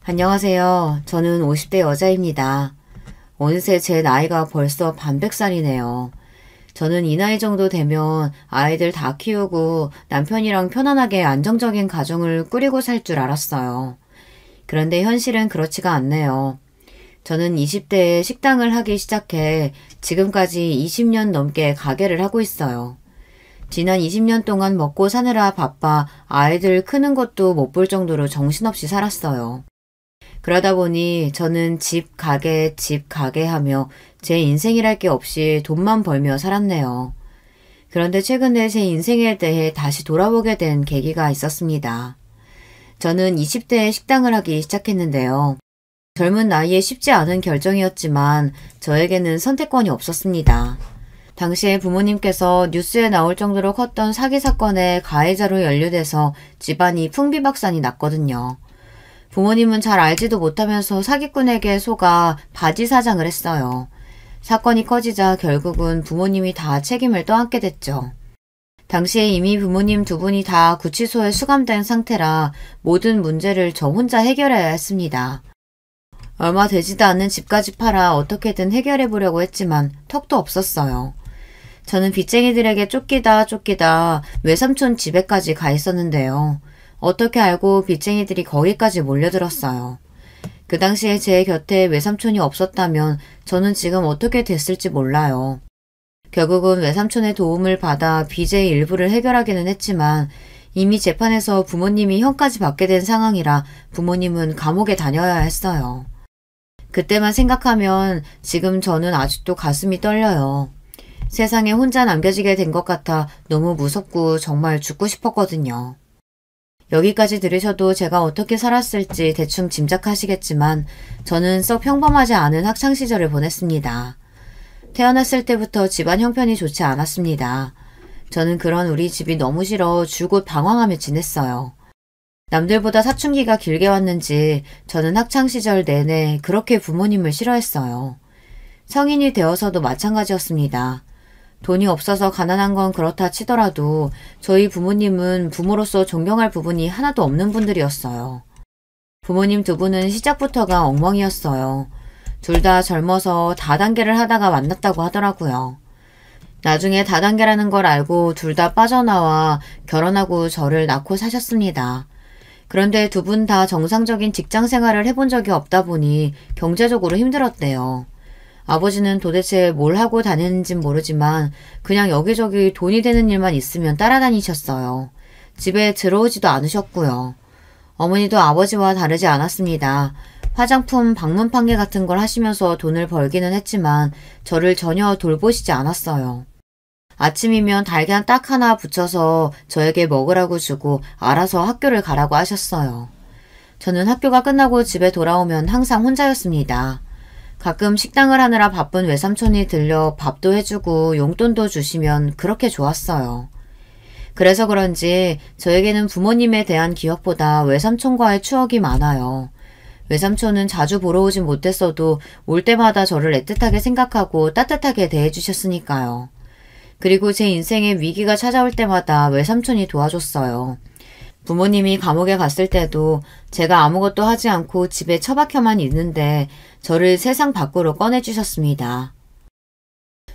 안녕하세요. 저는 50대 여자입니다. 어느새 제 나이가 벌써 반백살이네요. 저는 이 나이 정도 되면 아이들 다 키우고 남편이랑 편안하게 안정적인 가정을 꾸리고 살 줄 알았어요. 그런데 현실은 그렇지가 않네요. 저는 20대에 식당을 하기 시작해 지금까지 20년 넘게 가게를 하고 있어요. 지난 20년 동안 먹고 사느라 바빠 아이들 크는 것도 못 볼 정도로 정신없이 살았어요. 그러다 보니 저는 집, 가게 하며 제 인생이랄 게 없이 돈만 벌며 살았네요. 그런데 최근에 제 인생에 대해 다시 돌아보게 된 계기가 있었습니다. 저는 20대에 식당을 하기 시작했는데요. 젊은 나이에 쉽지 않은 결정이었지만 저에게는 선택권이 없었습니다. 당시에 부모님께서 뉴스에 나올 정도로 컸던 사기 사건의 가해자로 연루돼서 집안이 풍비박산이 났거든요. 부모님은 잘 알지도 못하면서 사기꾼에게 속아 바지 사장을 했어요. 사건이 커지자 결국은 부모님이 다 책임을 떠안게 됐죠. 당시에 이미 부모님 두 분이 다 구치소에 수감된 상태라 모든 문제를 저 혼자 해결해야 했습니다. 얼마 되지도 않는 집까지 팔아 어떻게든 해결해 보려고 했지만 턱도 없었어요. 저는 빚쟁이들에게 쫓기다 외삼촌 집에까지 가 있었는데요. 어떻게 알고 빚쟁이들이 거기까지 몰려들었어요. 그 당시에 제 곁에 외삼촌이 없었다면 저는 지금 어떻게 됐을지 몰라요. 결국은 외삼촌의 도움을 받아 빚의 일부를 해결하기는 했지만 이미 재판에서 부모님이 형까지 받게 된 상황이라 부모님은 감옥에 다녀야 했어요. 그때만 생각하면 지금 저는 아직도 가슴이 떨려요. 세상에 혼자 남겨지게 된 것 같아 너무 무섭고 정말 죽고 싶었거든요. 여기까지 들으셔도 제가 어떻게 살았을지 대충 짐작하시겠지만 저는 썩 평범하지 않은 학창시절을 보냈습니다. 태어났을 때부터 집안 형편이 좋지 않았습니다. 저는 그런 우리 집이 너무 싫어 줄곧 방황하며 지냈어요. 남들보다 사춘기가 길게 왔는지 저는 학창시절 내내 그렇게 부모님을 싫어했어요. 성인이 되어서도 마찬가지였습니다. 돈이 없어서 가난한 건 그렇다 치더라도 저희 부모님은 부모로서 존경할 부분이 하나도 없는 분들이었어요. 부모님 두 분은 시작부터가 엉망이었어요. 둘 다 젊어서 다단계를 하다가 만났다고 하더라고요. 나중에 다단계라는 걸 알고 둘 다 빠져나와 결혼하고 저를 낳고 사셨습니다. 그런데 두 분 다 정상적인 직장 생활을 해본 적이 없다 보니 경제적으로 힘들었대요. 아버지는 도대체 뭘 하고 다녔는진 모르지만 그냥 여기저기 돈이 되는 일만 있으면 따라다니셨어요. 집에 들어오지도 않으셨고요. 어머니도 아버지와 다르지 않았습니다. 화장품, 방문 판매 같은 걸 하시면서 돈을 벌기는 했지만 저를 전혀 돌보시지 않았어요. 아침이면 달걀 딱 하나 붙여서 저에게 먹으라고 주고 알아서 학교를 가라고 하셨어요. 저는 학교가 끝나고 집에 돌아오면 항상 혼자였습니다. 가끔 식당을 하느라 바쁜 외삼촌이 들려 밥도 해주고 용돈도 주시면 그렇게 좋았어요. 그래서 그런지 저에게는 부모님에 대한 기억보다 외삼촌과의 추억이 많아요. 외삼촌은 자주 보러 오진 못했어도 올 때마다 저를 애틋하게 생각하고 따뜻하게 대해주셨으니까요. 그리고 제 인생에 위기가 찾아올 때마다 외삼촌이 도와줬어요. 부모님이 감옥에 갔을 때도 제가 아무것도 하지 않고 집에 처박혀만 있는데 저를 세상 밖으로 꺼내주셨습니다.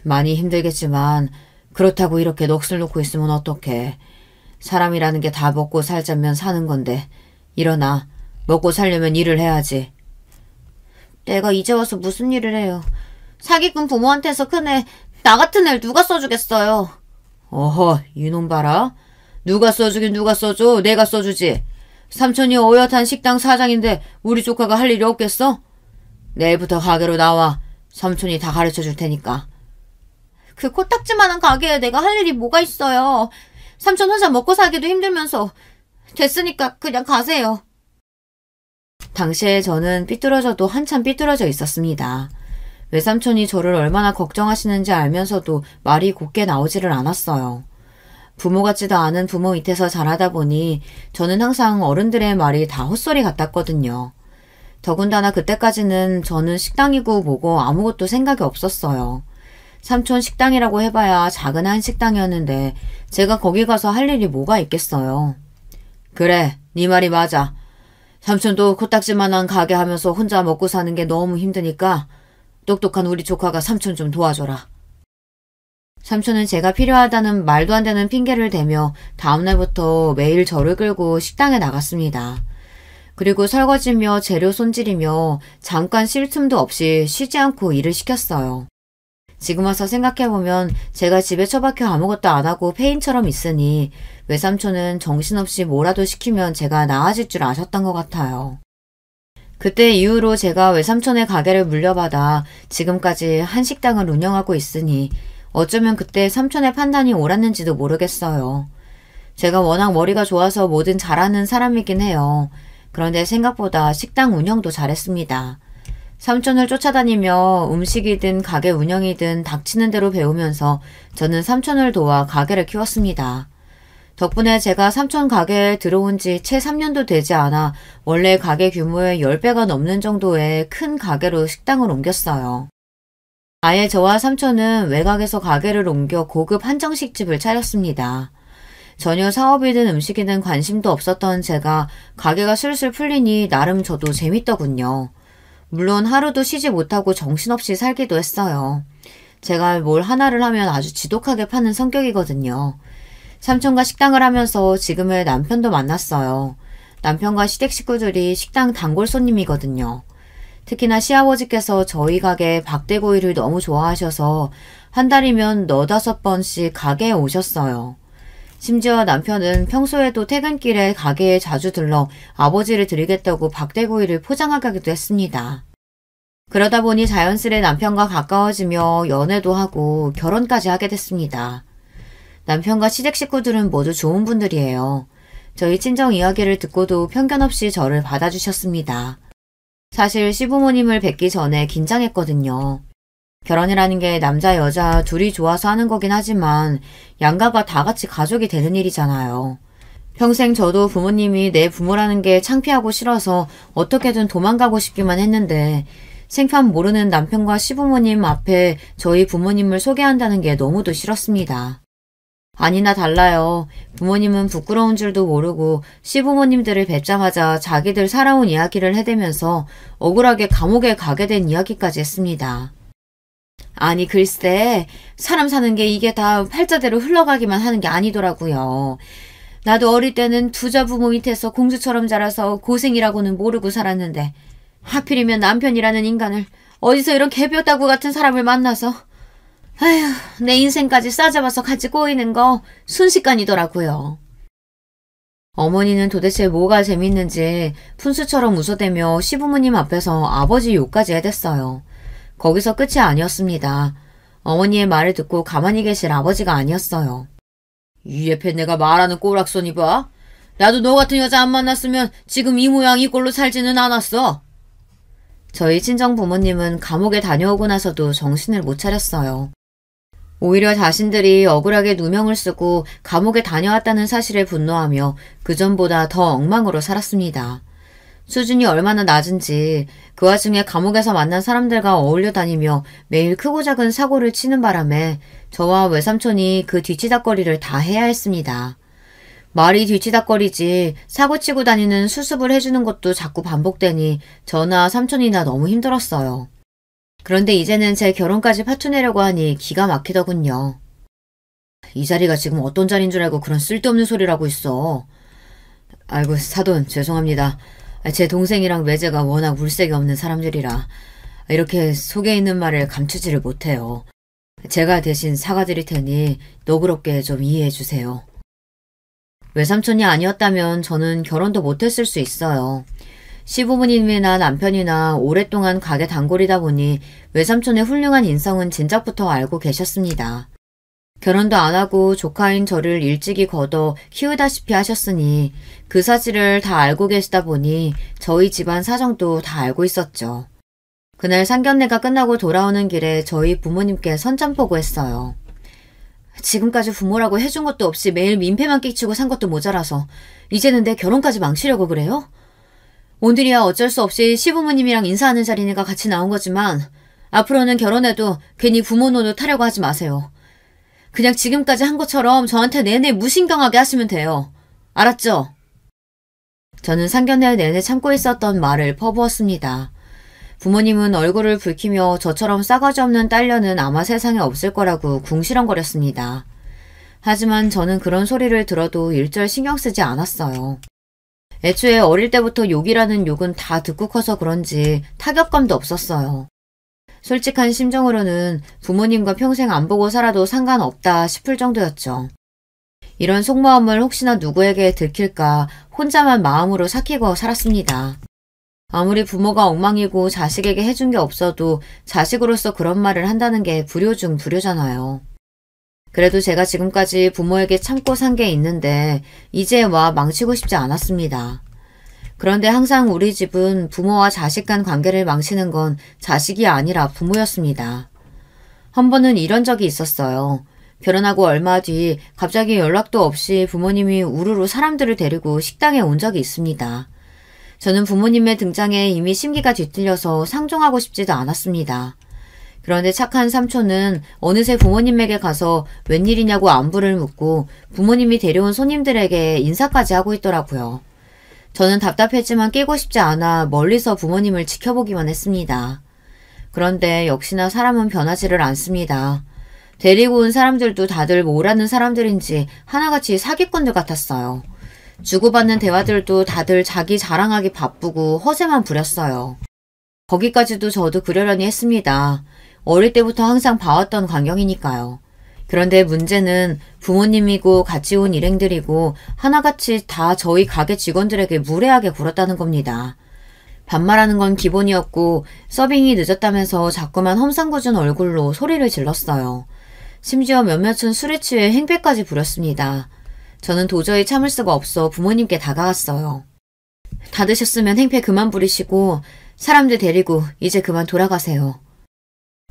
많이 힘들겠지만 그렇다고 이렇게 넋을 놓고 있으면 어떡해. 사람이라는 게 다 먹고 살자면 사는 건데 일어나. 먹고 살려면 일을 해야지. 내가 이제 와서 무슨 일을 해요. 사기꾼 부모한테서 큰애 나 같은 애를 누가 써주겠어요. 어허, 이놈 봐라. 누가 써주긴 누가 써줘. 내가 써주지. 삼촌이 어엿한 식당 사장인데 우리 조카가 할 일이 없겠어? 내일부터 가게로 나와. 삼촌이 다 가르쳐 줄 테니까. 그 코딱지만한 가게에 내가 할 일이 뭐가 있어요. 삼촌 혼자 먹고 살기도 힘들면서. 됐으니까 그냥 가세요. 당시에 저는 삐뚤어져도 한참 삐뚤어져 있었습니다. 외삼촌이 저를 얼마나 걱정하시는지 알면서도 말이 곱게 나오지를 않았어요. 부모 같지도 않은 부모 밑에서 자라다 보니 저는 항상 어른들의 말이 다 헛소리 같았거든요. 더군다나 그때까지는 저는 식당이고 뭐고 아무것도 생각이 없었어요. 삼촌 식당이라고 해봐야 작은 한식당이었는데 제가 거기 가서 할 일이 뭐가 있겠어요. 그래, 네 말이 맞아. 삼촌도 코딱지만한 가게 하면서 혼자 먹고 사는 게 너무 힘드니까 똑똑한 우리 조카가 삼촌 좀 도와줘라. 삼촌은 제가 필요하다는 말도 안 되는 핑계를 대며 다음날부터 매일 저를 끌고 식당에 나갔습니다. 그리고 설거지며 재료 손질이며 잠깐 쉴 틈도 없이 쉬지 않고 일을 시켰어요. 지금 와서 생각해보면 제가 집에 처박혀 아무것도 안 하고 폐인처럼 있으니 외삼촌은 정신없이 뭐라도 시키면 제가 나아질 줄 아셨던 것 같아요. 그때 이후로 제가 외삼촌의 가게를 물려받아 지금까지 한식당을 운영하고 있으니 어쩌면 그때 삼촌의 판단이 옳았는지도 모르겠어요. 제가 워낙 머리가 좋아서 뭐든 잘하는 사람이긴 해요. 그런데 생각보다 식당 운영도 잘했습니다. 삼촌을 쫓아다니며 음식이든 가게 운영이든 닥치는 대로 배우면서 저는 삼촌을 도와 가게를 키웠습니다. 덕분에 제가 삼촌 가게에 들어온 지 채 3년도 되지 않아 원래 가게 규모의 10배가 넘는 정도의 큰 가게로 식당을 옮겼어요. 아예 저와 삼촌은 외곽에서 가게를 옮겨 고급 한정식집을 차렸습니다. 전혀 사업이든 음식이든 관심도 없었던 제가 가게가 슬슬 풀리니 나름 저도 재밌더군요. 물론 하루도 쉬지 못하고 정신없이 살기도 했어요. 제가 뭘 하나를 하면 아주 지독하게 파는 성격이거든요. 삼촌과 식당을 하면서 지금의 남편도 만났어요. 남편과 시댁 식구들이 식당 단골 손님이거든요. 특히나 시아버지께서 저희 가게 박대구이를 너무 좋아하셔서 한 달이면 4~5번씩 가게에 오셨어요. 심지어 남편은 평소에도 퇴근길에 가게에 자주 들러 아버지를 드리겠다고 박대구이를 포장하기도 했습니다. 그러다 보니 자연스레 남편과 가까워지며 연애도 하고 결혼까지 하게 됐습니다. 남편과 시댁 식구들은 모두 좋은 분들이에요. 저희 친정 이야기를 듣고도 편견 없이 저를 받아주셨습니다. 사실 시부모님을 뵙기 전에 긴장했거든요. 결혼이라는 게 남자 여자 둘이 좋아서 하는 거긴 하지만 양가가 다 같이 가족이 되는 일이잖아요. 평생 저도 부모님이 내 부모라는 게 창피하고 싫어서 어떻게든 도망가고 싶기만 했는데 생판 모르는 남편과 시부모님 앞에 저희 부모님을 소개한다는 게 너무도 싫었습니다. 아니나 달라요. 부모님은 부끄러운 줄도 모르고 시부모님들을 뵙자마자 자기들 살아온 이야기를 해대면서 억울하게 감옥에 가게 된 이야기까지 했습니다. 아니 글쎄 사람 사는 게 이게 다 팔자대로 흘러가기만 하는 게 아니더라고요. 나도 어릴 때는 부자 부모 밑에서 공주처럼 자라서 고생이라고는 모르고 살았는데 하필이면 남편이라는 인간을 어디서 이런 개뼈다구 같은 사람을 만나서 아휴 내 인생까지 싸잡아서 같이 꼬이는 거 순식간이더라고요. 어머니는 도대체 뭐가 재밌는지 푼수처럼 웃어대며 시부모님 앞에서 아버지 욕까지 해댔어요. 거기서 끝이 아니었습니다. 어머니의 말을 듣고 가만히 계실 아버지가 아니었어요. 이 옆에 내가 말하는 꼬락선이 봐. 나도 너 같은 여자 안 만났으면 지금 이 모양 이 꼴로 살지는 않았어. 저희 친정 부모님은 감옥에 다녀오고 나서도 정신을 못 차렸어요. 오히려 자신들이 억울하게 누명을 쓰고 감옥에 다녀왔다는 사실에 분노하며 그전보다 더 엉망으로 살았습니다. 수준이 얼마나 낮은지 그 와중에 감옥에서 만난 사람들과 어울려 다니며 매일 크고 작은 사고를 치는 바람에 저와 외삼촌이 그 뒤치다꺼리를 다 해야 했습니다. 말이 뒤치다꺼리지 사고치고 다니는 수습을 해주는 것도 자꾸 반복되니 저나 삼촌이나 너무 힘들었어요. 그런데 이제는 제 결혼까지 파투내려고 하니 기가 막히더군요. 이 자리가 지금 어떤 자리인 줄 알고 그런 쓸데없는 소리를 하고 있어. 아이고 사돈 죄송합니다. 제 동생이랑 매제가 워낙 물색이 없는 사람들이라 이렇게 속에 있는 말을 감추지를 못해요. 제가 대신 사과드릴 테니 너그럽게 좀 이해해 주세요. 외삼촌이 아니었다면 저는 결혼도 못했을 수 있어요. 시부모님이나 남편이나 오랫동안 가게 단골이다 보니 외삼촌의 훌륭한 인성은 진작부터 알고 계셨습니다. 결혼도 안 하고 조카인 저를 일찍이 걷어 키우다시피 하셨으니 그 사실을 다 알고 계시다 보니 저희 집안 사정도 다 알고 있었죠. 그날 상견례가 끝나고 돌아오는 길에 저희 부모님께 선전포고했어요. 지금까지 부모라고 해준 것도 없이 매일 민폐만 끼치고 산 것도 모자라서 이제는 내 결혼까지 망치려고 그래요? 오늘이야 어쩔 수 없이 시부모님이랑 인사하는 자리니까 같이 나온 거지만 앞으로는 결혼해도 괜히 부모 노릇 하려고 하지 마세요. 그냥 지금까지 한 것처럼 저한테 내내 무신경하게 하시면 돼요. 알았죠? 저는 상견례 내내 참고 있었던 말을 퍼부었습니다. 부모님은 얼굴을 붉히며 저처럼 싸가지 없는 딸녀는 아마 세상에 없을 거라고 궁시렁거렸습니다. 하지만 저는 그런 소리를 들어도 일절 신경 쓰지 않았어요. 애초에 어릴 때부터 욕이라는 욕은 다 듣고 커서 그런지 타격감도 없었어요. 솔직한 심정으로는 부모님과 평생 안 보고 살아도 상관없다 싶을 정도였죠. 이런 속마음을 혹시나 누구에게 들킬까 혼자만 마음으로 삭히고 살았습니다. 아무리 부모가 엉망이고 자식에게 해준 게 없어도 자식으로서 그런 말을 한다는 게 불효 중 불효잖아요. 그래도 제가 지금까지 부모에게 참고 산 게 있는데 이제 와 망치고 싶지 않았습니다. 그런데 항상 우리 집은 부모와 자식 간 관계를 망치는 건 자식이 아니라 부모였습니다. 한 번은 이런 적이 있었어요. 결혼하고 얼마 뒤 갑자기 연락도 없이 부모님이 우르르 사람들을 데리고 식당에 온 적이 있습니다. 저는 부모님의 등장에 이미 심기가 뒤틀려서 상종하고 싶지도 않았습니다. 그런데 착한 삼촌은 어느새 부모님에게 가서 웬일이냐고 안부를 묻고 부모님이 데려온 손님들에게 인사까지 하고 있더라고요. 저는 답답했지만 끼고 싶지 않아 멀리서 부모님을 지켜보기만 했습니다. 그런데 역시나 사람은 변하지를 않습니다. 데리고 온 사람들도 다들 뭐라는 사람들인지 하나같이 사기꾼들 같았어요. 주고받는 대화들도 다들 자기 자랑하기 바쁘고 허세만 부렸어요. 거기까지도 저도 그러려니 했습니다. 어릴 때부터 항상 봐왔던 광경이니까요. 그런데 문제는 부모님이고 같이 온 일행들이고 하나같이 다 저희 가게 직원들에게 무례하게 굴었다는 겁니다. 반말하는 건 기본이었고 서빙이 늦었다면서 자꾸만 험상궂은 얼굴로 소리를 질렀어요. 심지어 몇몇은 술에 취해 행패까지 부렸습니다. 저는 도저히 참을 수가 없어 부모님께 다가갔어요. 다 드셨으면 행패 그만 부리시고 사람들 데리고 이제 그만 돌아가세요.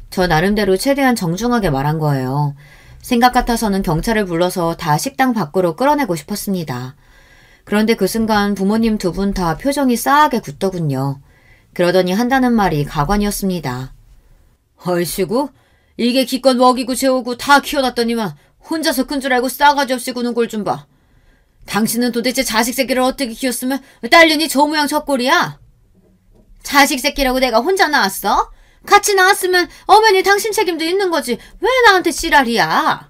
저 나름대로 최대한 정중하게 말한 거예요. 생각 같아서는 경찰을 불러서 다 식당 밖으로 끌어내고 싶었습니다. 그런데 그 순간 부모님 두 분 다 표정이 싸하게 굳더군요. 그러더니 한다는 말이 가관이었습니다. 얼씨구, 이게 기껏 먹이고 재우고 다 키워놨더니만 혼자서 큰 줄 알고 싸가지 없이 구는 꼴 좀 봐. 당신은 도대체 자식 새끼를 어떻게 키웠으면 딸년이 저 모양 저 꼴이야? 자식 새끼라고 내가 혼자 낳았어? 같이 낳았으면 어머니 당신 책임도 있는 거지. 왜 나한테 씨랄이야?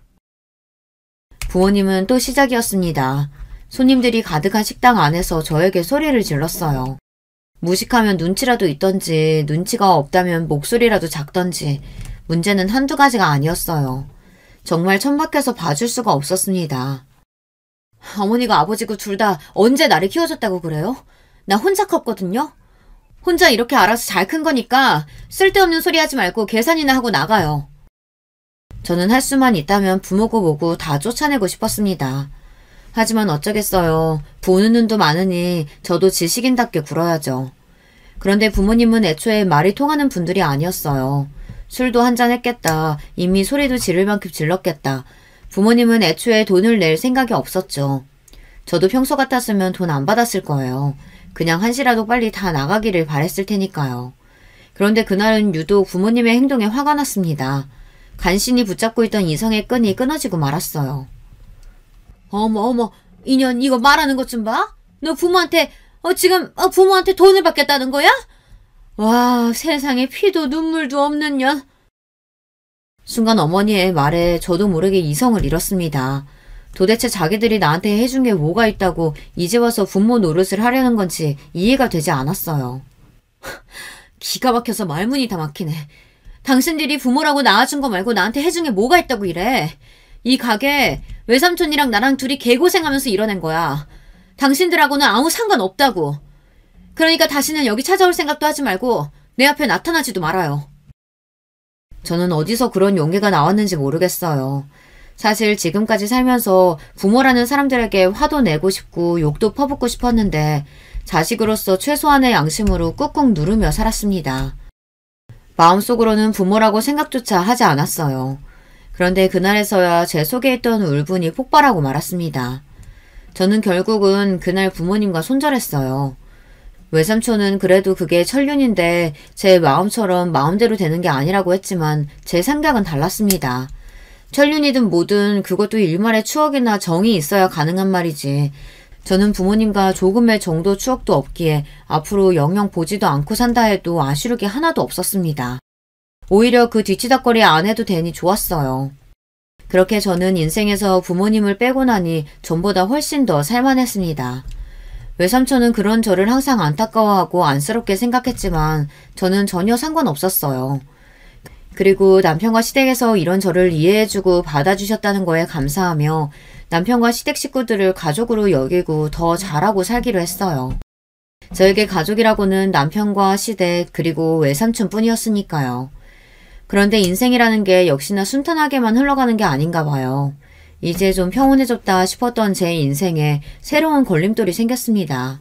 부모님은 또 시작이었습니다. 손님들이 가득한 식당 안에서 저에게 소리를 질렀어요. 무식하면 눈치라도 있던지 눈치가 없다면 목소리라도 작던지 문제는 한두 가지가 아니었어요. 정말 천박해서 봐줄 수가 없었습니다. 어머니가 아버지고 둘 다 언제 나를 키워줬다고 그래요? 나 혼자 컸거든요? 혼자 이렇게 알아서 잘 큰 거니까 쓸데없는 소리 하지 말고 계산이나 하고 나가요. 저는 할 수만 있다면 부모고 뭐고 다 쫓아내고 싶었습니다. 하지만 어쩌겠어요. 보는 눈도 많으니 저도 지식인답게 굴어야죠. 그런데 부모님은 애초에 말이 통하는 분들이 아니었어요. 술도 한잔 했겠다. 이미 소리도 지를 만큼 질렀겠다. 부모님은 애초에 돈을 낼 생각이 없었죠. 저도 평소 같았으면 돈 안 받았을 거예요. 그냥 한시라도 빨리 다 나가기를 바랬을 테니까요. 그런데 그날은 유독 부모님의 행동에 화가 났습니다. 간신히 붙잡고 있던 이성의 끈이 끊어지고 말았어요. 어머, 이년 이거 말하는 것 좀 봐? 너 부모한테 지금 부모한테 돈을 받겠다는 거야? 와, 세상에 피도 눈물도 없는 년. 순간 어머니의 말에 저도 모르게 이성을 잃었습니다. 도대체 자기들이 나한테 해준 게 뭐가 있다고 이제 와서 부모 노릇을 하려는 건지 이해가 되지 않았어요. 기가 막혀서 말문이 다 막히네. 당신들이 부모라고 낳아준 거 말고 나한테 해준 게 뭐가 있다고 이래. 이 가게 외삼촌이랑 나랑 둘이 개고생하면서 이뤄낸 거야. 당신들하고는 아무 상관없다고. 그러니까 다시는 여기 찾아올 생각도 하지 말고 내 앞에 나타나지도 말아요. 저는 어디서 그런 용기가 나왔는지 모르겠어요. 사실 지금까지 살면서 부모라는 사람들에게 화도 내고 싶고 욕도 퍼붓고 싶었는데 자식으로서 최소한의 양심으로 꾹꾹 누르며 살았습니다. 마음속으로는 부모라고 생각조차 하지 않았어요. 그런데 그날에서야 제 속에 있던 울분이 폭발하고 말았습니다. 저는 결국은 그날 부모님과 손절했어요. 외삼촌은 그래도 그게 천륜인데 제 마음처럼 마음대로 되는 게 아니라고 했지만 제 생각은 달랐습니다. 천륜이든 뭐든 그것도 일말의 추억이나 정이 있어야 가능한 말이지. 저는 부모님과 조금의 정도 추억도 없기에 앞으로 영영 보지도 않고 산다 해도 아쉬울 게 하나도 없었습니다. 오히려 그 뒤치다꺼리 안 해도 되니 좋았어요. 그렇게 저는 인생에서 부모님을 빼고 나니 전보다 훨씬 더 살만했습니다. 외삼촌은 그런 저를 항상 안타까워하고 안쓰럽게 생각했지만 저는 전혀 상관없었어요. 그리고 남편과 시댁에서 이런 저를 이해해주고 받아주셨다는 거에 감사하며 남편과 시댁 식구들을 가족으로 여기고 더 잘하고 살기로 했어요. 저에게 가족이라고는 남편과 시댁 그리고 외삼촌 뿐이었으니까요. 그런데 인생이라는 게 역시나 순탄하게만 흘러가는 게 아닌가 봐요. 이제 좀 평온해졌다 싶었던 제 인생에 새로운 걸림돌이 생겼습니다.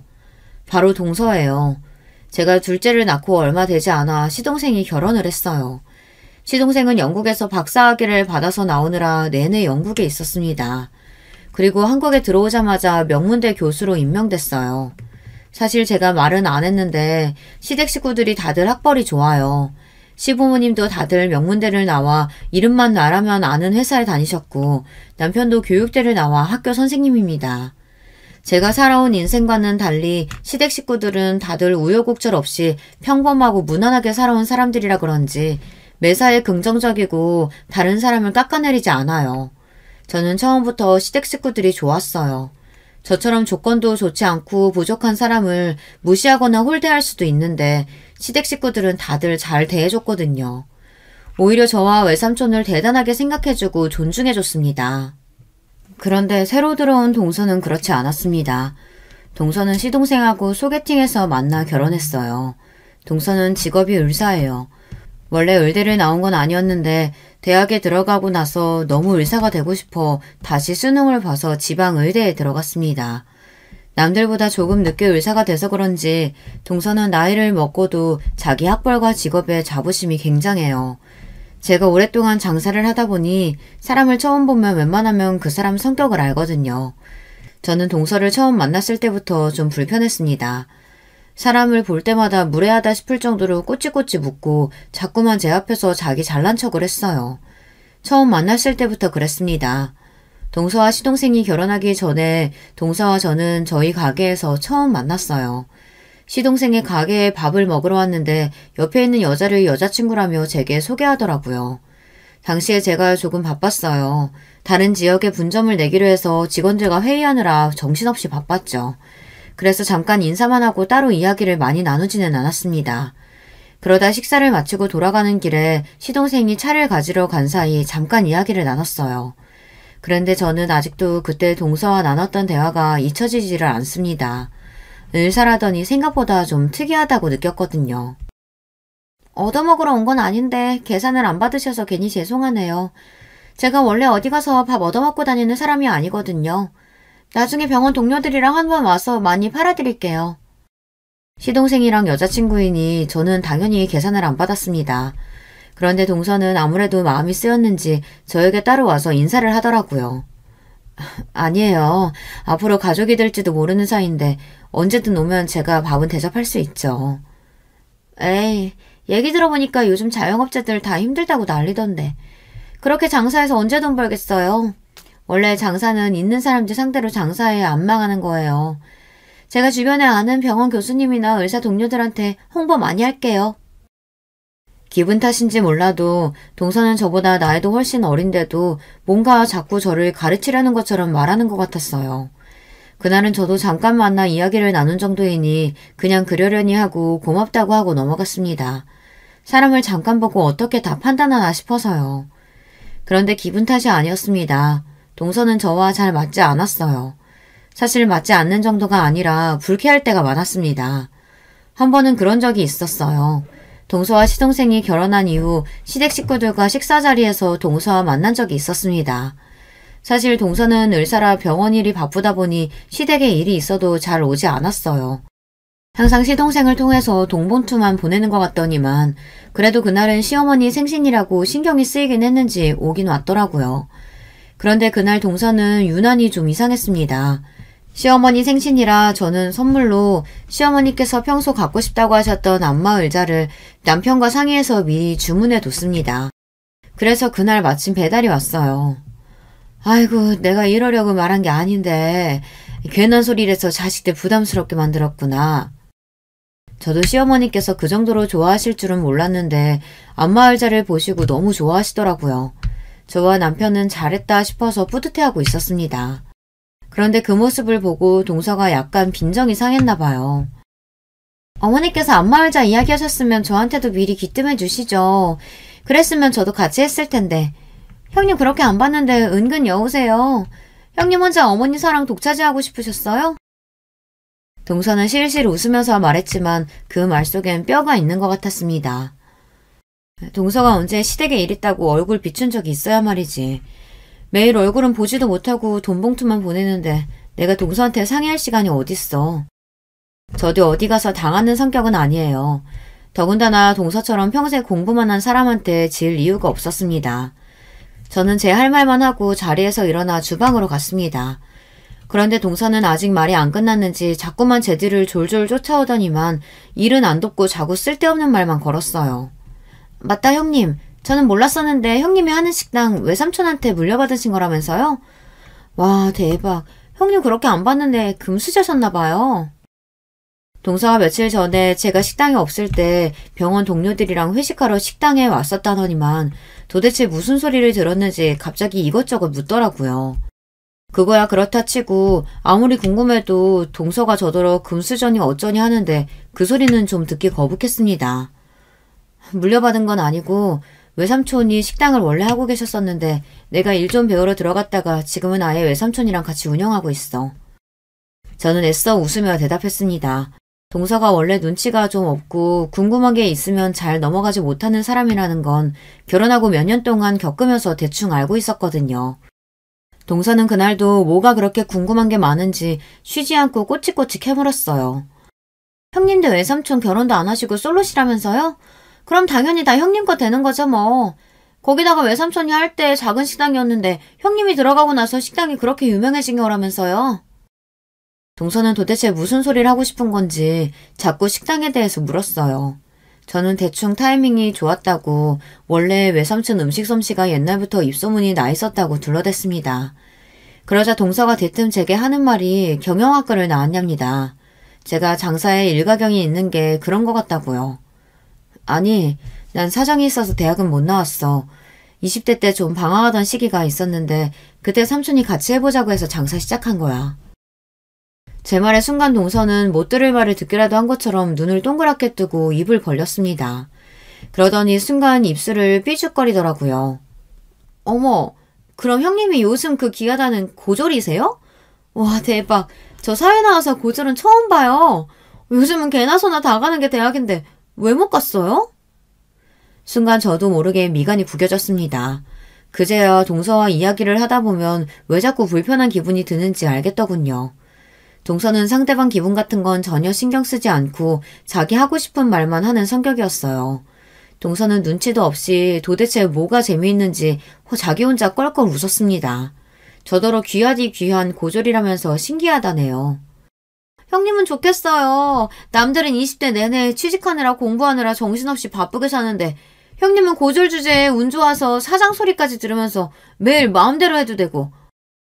바로 동서예요. 제가 둘째를 낳고 얼마 되지 않아 시동생이 결혼을 했어요. 시동생은 영국에서 박사학위를 받아서 나오느라 내내 영국에 있었습니다. 그리고 한국에 들어오자마자 명문대 교수로 임명됐어요. 사실 제가 말은 안 했는데 시댁 식구들이 다들 학벌이 좋아요. 시부모님도 다들 명문대를 나와 이름만 나라면 아는 회사에 다니셨고 남편도 교육대를 나와 학교 선생님입니다. 제가 살아온 인생과는 달리 시댁 식구들은 다들 우여곡절 없이 평범하고 무난하게 살아온 사람들이라 그런지 매사에 긍정적이고 다른 사람을 깎아내리지 않아요. 저는 처음부터 시댁 식구들이 좋았어요. 저처럼 조건도 좋지 않고 부족한 사람을 무시하거나 홀대할 수도 있는데 시댁 식구들은 다들 잘 대해줬거든요. 오히려 저와 외삼촌을 대단하게 생각해주고 존중해줬습니다. 그런데 새로 들어온 동서는 그렇지 않았습니다. 동서는 시동생하고 소개팅에서 만나 결혼했어요. 동서는 직업이 의사예요. 원래 의대를 나온 건 아니었는데 대학에 들어가고 나서 너무 의사가 되고 싶어 다시 수능을 봐서 지방 의대에 들어갔습니다. 남들보다 조금 늦게 의사가 돼서 그런지 동서는 나이를 먹고도 자기 학벌과 직업에 자부심이 굉장해요. 제가 오랫동안 장사를 하다 보니 사람을 처음 보면 웬만하면 그 사람 성격을 알거든요. 저는 동서를 처음 만났을 때부터 좀 불편했습니다. 사람을 볼 때마다 무례하다 싶을 정도로 꼬치꼬치 묻고 자꾸만 제 앞에서 자기 잘난 척을 했어요. 처음 만났을 때부터 그랬습니다. 동서와 시동생이 결혼하기 전에 동서와 저는 저희 가게에서 처음 만났어요. 시동생의 가게에 밥을 먹으러 왔는데 옆에 있는 여자를 여자친구라며 제게 소개하더라고요. 당시에 제가 조금 바빴어요. 다른 지역에 분점을 내기로 해서 직원들과 회의하느라 정신없이 바빴죠. 그래서 잠깐 인사만 하고 따로 이야기를 많이 나누지는 않았습니다. 그러다 식사를 마치고 돌아가는 길에 시동생이 차를 가지러 간 사이 잠깐 이야기를 나눴어요. 그런데 저는 아직도 그때 동서와 나눴던 대화가 잊혀지지를 않습니다. 의사라더니 생각보다 좀 특이하다고 느꼈거든요. 얻어먹으러 온 건 아닌데 계산을 안 받으셔서 괜히 죄송하네요. 제가 원래 어디 가서 밥 얻어먹고 다니는 사람이 아니거든요. 나중에 병원 동료들이랑 한번 와서 많이 팔아드릴게요. 시동생이랑 여자친구이니 저는 당연히 계산을 안 받았습니다. 그런데 동서는 아무래도 마음이 쓰였는지 저에게 따로 와서 인사를 하더라고요. 아니에요. 앞으로 가족이 될지도 모르는 사이인데 언제든 오면 제가 밥은 대접할 수 있죠. 에이, 얘기 들어보니까 요즘 자영업자들 다 힘들다고 난리던데. 그렇게 장사해서 언제 돈 벌겠어요? 원래 장사는 있는 사람들 상대로 장사해야 안 망하는 거예요. 제가 주변에 아는 병원 교수님이나 의사 동료들한테 홍보 많이 할게요. 기분 탓인지 몰라도 동서는 저보다 나이도 훨씬 어린데도 뭔가 자꾸 저를 가르치려는 것처럼 말하는 것 같았어요. 그날은 저도 잠깐 만나 이야기를 나눈 정도이니 그냥 그러려니 하고 고맙다고 하고 넘어갔습니다. 사람을 잠깐 보고 어떻게 다 판단하나 싶어서요. 그런데 기분 탓이 아니었습니다. 동서는 저와 잘 맞지 않았어요. 사실 맞지 않는 정도가 아니라 불쾌할 때가 많았습니다. 한 번은 그런 적이 있었어요. 동서와 시동생이 결혼한 이후 시댁 식구들과 식사 자리에서 동서와 만난 적이 있었습니다. 사실 동서는 의사라 병원 일이 바쁘다 보니 시댁에 일이 있어도 잘 오지 않았어요. 항상 시동생을 통해서 동봉투만 보내는 것 같더니만 그래도 그날은 시어머니 생신이라고 신경이 쓰이긴 했는지 오긴 왔더라고요. 그런데 그날 동서는 유난히 좀 이상했습니다. 시어머니 생신이라 저는 선물로 시어머니께서 평소 갖고 싶다고 하셨던 안마 의자를 남편과 상의해서 미리 주문해 뒀습니다. 그래서 그날 마침 배달이 왔어요. 아이고, 내가 이러려고 말한 게 아닌데 괜한 소리를 해서 자식들 부담스럽게 만들었구나. 저도 시어머니께서 그 정도로 좋아하실 줄은 몰랐는데 안마의자를 보시고 너무 좋아하시더라고요. 저와 남편은 잘했다 싶어서 뿌듯해하고 있었습니다. 그런데 그 모습을 보고 동서가 약간 빈정이 상했나 봐요. 어머니께서 안마의자 이야기하셨으면 저한테도 미리 귀뜸해 주시죠. 그랬으면 저도 같이 했을 텐데. 형님 그렇게 안 봤는데 은근 여우세요. 형님 혼자 어머니 사랑 독차지하고 싶으셨어요? 동서는 실실 웃으면서 말했지만 그 말 속엔 뼈가 있는 것 같았습니다. 동서가 언제 시댁에 일 있다고 얼굴 비춘 적이 있어야 말이지. 매일 얼굴은 보지도 못하고 돈 봉투만 보내는데 내가 동서한테 상의할 시간이 어딨어. 저도 어디 가서 당하는 성격은 아니에요. 더군다나 동서처럼 평생 공부만 한 사람한테 질 이유가 없었습니다. 저는 제 할 말만 하고 자리에서 일어나 주방으로 갔습니다. 그런데 동서는 아직 말이 안 끝났는지 자꾸만 제 뒤를 졸졸 쫓아오더니만 일은 안 돕고 자꾸 쓸데없는 말만 걸었어요. 맞다 형님. 저는 몰랐었는데 형님이 하는 식당 외삼촌한테 물려받으신 거라면서요? 와 대박. 형님 그렇게 안 봤는데 금수저셨나봐요. 동서가 며칠 전에 제가 식당에 없을 때 병원 동료들이랑 회식하러 식당에 왔었다더니만 도대체 무슨 소리를 들었는지 갑자기 이것저것 묻더라고요. 그거야 그렇다 치고 아무리 궁금해도 동서가 저더러 금수저니 어쩌니 하는데 그 소리는 좀 듣기 거북했습니다. 물려받은 건 아니고 외삼촌이 식당을 원래 하고 계셨었는데 내가 일 좀 배우러 들어갔다가 지금은 아예 외삼촌이랑 같이 운영하고 있어. 저는 애써 웃으며 대답했습니다. 동서가 원래 눈치가 좀 없고 궁금한 게 있으면 잘 넘어가지 못하는 사람이라는 건 결혼하고 몇 년 동안 겪으면서 대충 알고 있었거든요. 동서는 그날도 뭐가 그렇게 궁금한 게 많은지 쉬지 않고 꼬치꼬치 캐물었어요. 형님도 외삼촌 결혼도 안 하시고 솔로시라면서요? 그럼 당연히 다 형님 거 되는 거죠 뭐. 거기다가 외삼촌이 할 때 작은 식당이었는데 형님이 들어가고 나서 식당이 그렇게 유명해진 거라면서요. 동서는 도대체 무슨 소리를 하고 싶은 건지 자꾸 식당에 대해서 물었어요. 저는 대충 타이밍이 좋았다고 원래 외삼촌 음식 솜씨가 옛날부터 입소문이 나 있었다고 둘러댔습니다. 그러자 동서가 대뜸 제게 하는 말이 경영학과를 나왔답니다. 제가 장사에 일가경이 있는 게 그런 것 같다고요. 아니, 난 사정이 있어서 대학은 못 나왔어. 20대 때 좀 방황하던 시기가 있었는데 그때 삼촌이 같이 해보자고 해서 장사 시작한 거야. 제 말에 순간 동서는 못 들을 말을 듣기라도 한 것처럼 눈을 동그랗게 뜨고 입을 벌렸습니다. 그러더니 순간 입술을 삐죽거리더라고요. 어머, 그럼 형님이 요즘 그 기하다는 고졸이세요? 와 대박. 저 사회 나와서 고졸은 처음 봐요. 요즘은 개나 소나 다 가는 게 대학인데 왜 못 갔어요? 순간 저도 모르게 미간이 구겨졌습니다. 그제야 동서와 이야기를 하다 보면 왜 자꾸 불편한 기분이 드는지 알겠더군요. 동서는 상대방 기분 같은 건 전혀 신경 쓰지 않고 자기 하고 싶은 말만 하는 성격이었어요. 동서는 눈치도 없이 도대체 뭐가 재미있는지 자기 혼자 껄껄 웃었습니다. 저더러 귀하디 귀한 고졸이라면서 신기하다네요. 형님은 좋겠어요. 남들은 20대 내내 취직하느라 공부하느라 정신없이 바쁘게 사는데 형님은 고졸 주제에 운 좋아서 사장 소리까지 들으면서 매일 마음대로 해도 되고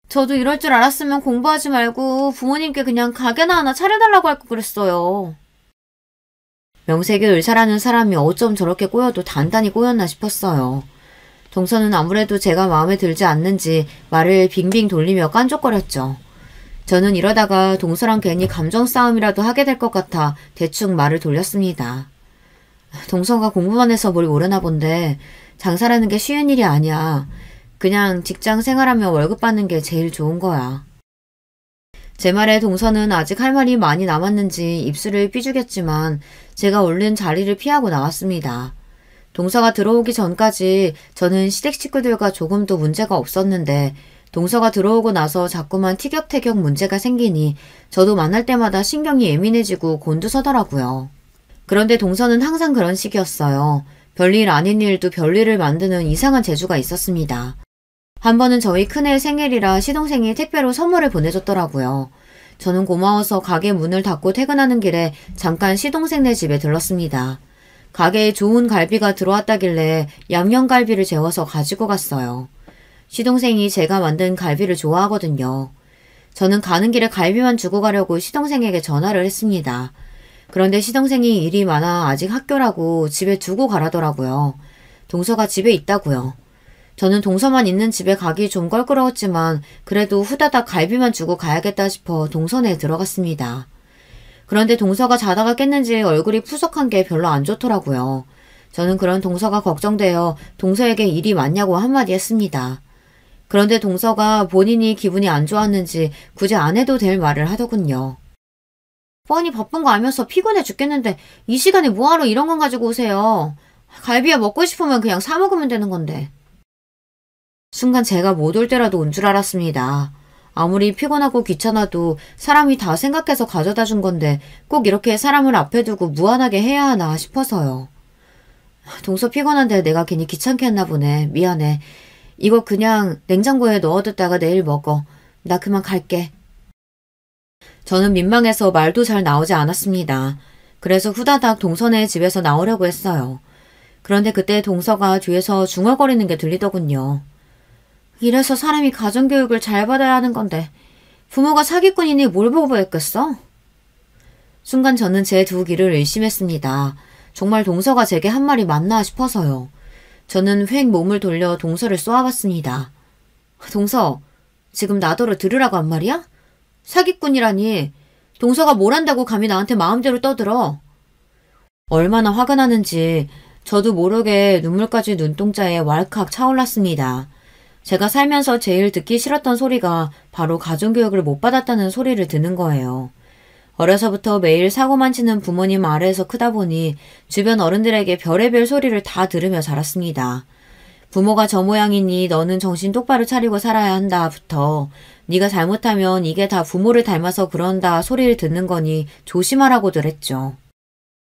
저도 이럴 줄 알았으면 공부하지 말고 부모님께 그냥 가게나 하나 차려달라고 할 걸 그랬어요. 명색이 의사라는 사람이 어쩜 저렇게 꼬여도 단단히 꼬였나 싶었어요. 동서는 아무래도 제가 마음에 들지 않는지 말을 빙빙 돌리며 깐족거렸죠. 저는 이러다가 동서랑 괜히 감정 싸움이라도 하게 될 것 같아 대충 말을 돌렸습니다. 동서가 공부만 해서 뭘 모르나 본데 장사라는 게 쉬운 일이 아니야. 그냥 직장 생활하며 월급 받는 게 제일 좋은 거야. 제 말에 동서는 아직 할 말이 많이 남았는지 입술을 삐죽였지만 제가 얼른 자리를 피하고 나왔습니다. 동서가 들어오기 전까지 저는 시댁 식구들과 조금도 문제가 없었는데 동서가 들어오고 나서 자꾸만 티격태격 문제가 생기니 저도 만날 때마다 신경이 예민해지고 곤두서더라고요. 그런데 동서는 항상 그런 식이었어요. 별일 아닌 일도 별일을 만드는 이상한 재주가 있었습니다. 한 번은 저희 큰애 생일이라 시동생이 택배로 선물을 보내줬더라고요. 저는 고마워서 가게 문을 닫고 퇴근하는 길에 잠깐 시동생네 집에 들렀습니다. 가게에 좋은 갈비가 들어왔다길래 양념갈비를 재워서 가지고 갔어요. 시동생이 제가 만든 갈비를 좋아하거든요. 저는 가는 길에 갈비만 주고 가려고 시동생에게 전화를 했습니다. 그런데 시동생이 일이 많아 아직 학교라고 집에 두고 가라더라고요. 동서가 집에 있다고요. 저는 동서만 있는 집에 가기 좀 껄끄러웠지만 그래도 후다닥 갈비만 주고 가야겠다 싶어 동서내에 들어갔습니다. 그런데 동서가 자다가 깼는지 얼굴이 푸석한 게 별로 안 좋더라고요. 저는 그런 동서가 걱정되어 동서에게 일이 많냐고 한마디 했습니다. 그런데 동서가 본인이 기분이 안 좋았는지 굳이 안 해도 될 말을 하더군요. 뻔히 바쁜 거 알면서 피곤해 죽겠는데 이 시간에 뭐하러 이런 건 가지고 오세요. 갈비야 먹고 싶으면 그냥 사 먹으면 되는 건데. 순간 제가 못 올 때라도 온 줄 알았습니다. 아무리 피곤하고 귀찮아도 사람이 다 생각해서 가져다 준 건데 꼭 이렇게 사람을 앞에 두고 무한하게 해야 하나 싶어서요. 동서 피곤한데 내가 괜히 귀찮게 했나 보네. 미안해. 이거 그냥 냉장고에 넣어뒀다가 내일 먹어. 나 그만 갈게. 저는 민망해서 말도 잘 나오지 않았습니다. 그래서 후다닥 동서네 집에서 나오려고 했어요. 그런데 그때 동서가 뒤에서 중얼거리는 게 들리더군요. 이래서 사람이 가정교육을 잘 받아야 하는 건데 부모가 사기꾼이니 뭘 보고 했겠어? 순간 저는 제 두 귀를 의심했습니다. 정말 동서가 제게 한 말이 맞나 싶어서요. 저는 휙 몸을 돌려 동서를 쏘아봤습니다. 동서, 지금 나더러 들으라고 한 말이야? 사기꾼이라니. 동서가 뭘 한다고 감히 나한테 마음대로 떠들어. 얼마나 화가 나는지 저도 모르게 눈물까지 눈동자에 왈칵 차올랐습니다. 제가 살면서 제일 듣기 싫었던 소리가 바로 가정교육을 못 받았다는 소리를 듣는 거예요. 어려서부터 매일 사고만 치는 부모님 아래에서 크다 보니 주변 어른들에게 별의별 소리를 다 들으며 자랐습니다. 부모가 저 모양이니 너는 정신 똑바로 차리고 살아야 한다부터 네가 잘못하면 이게 다 부모를 닮아서 그런다 소리를 듣는 거니 조심하라고들 했죠.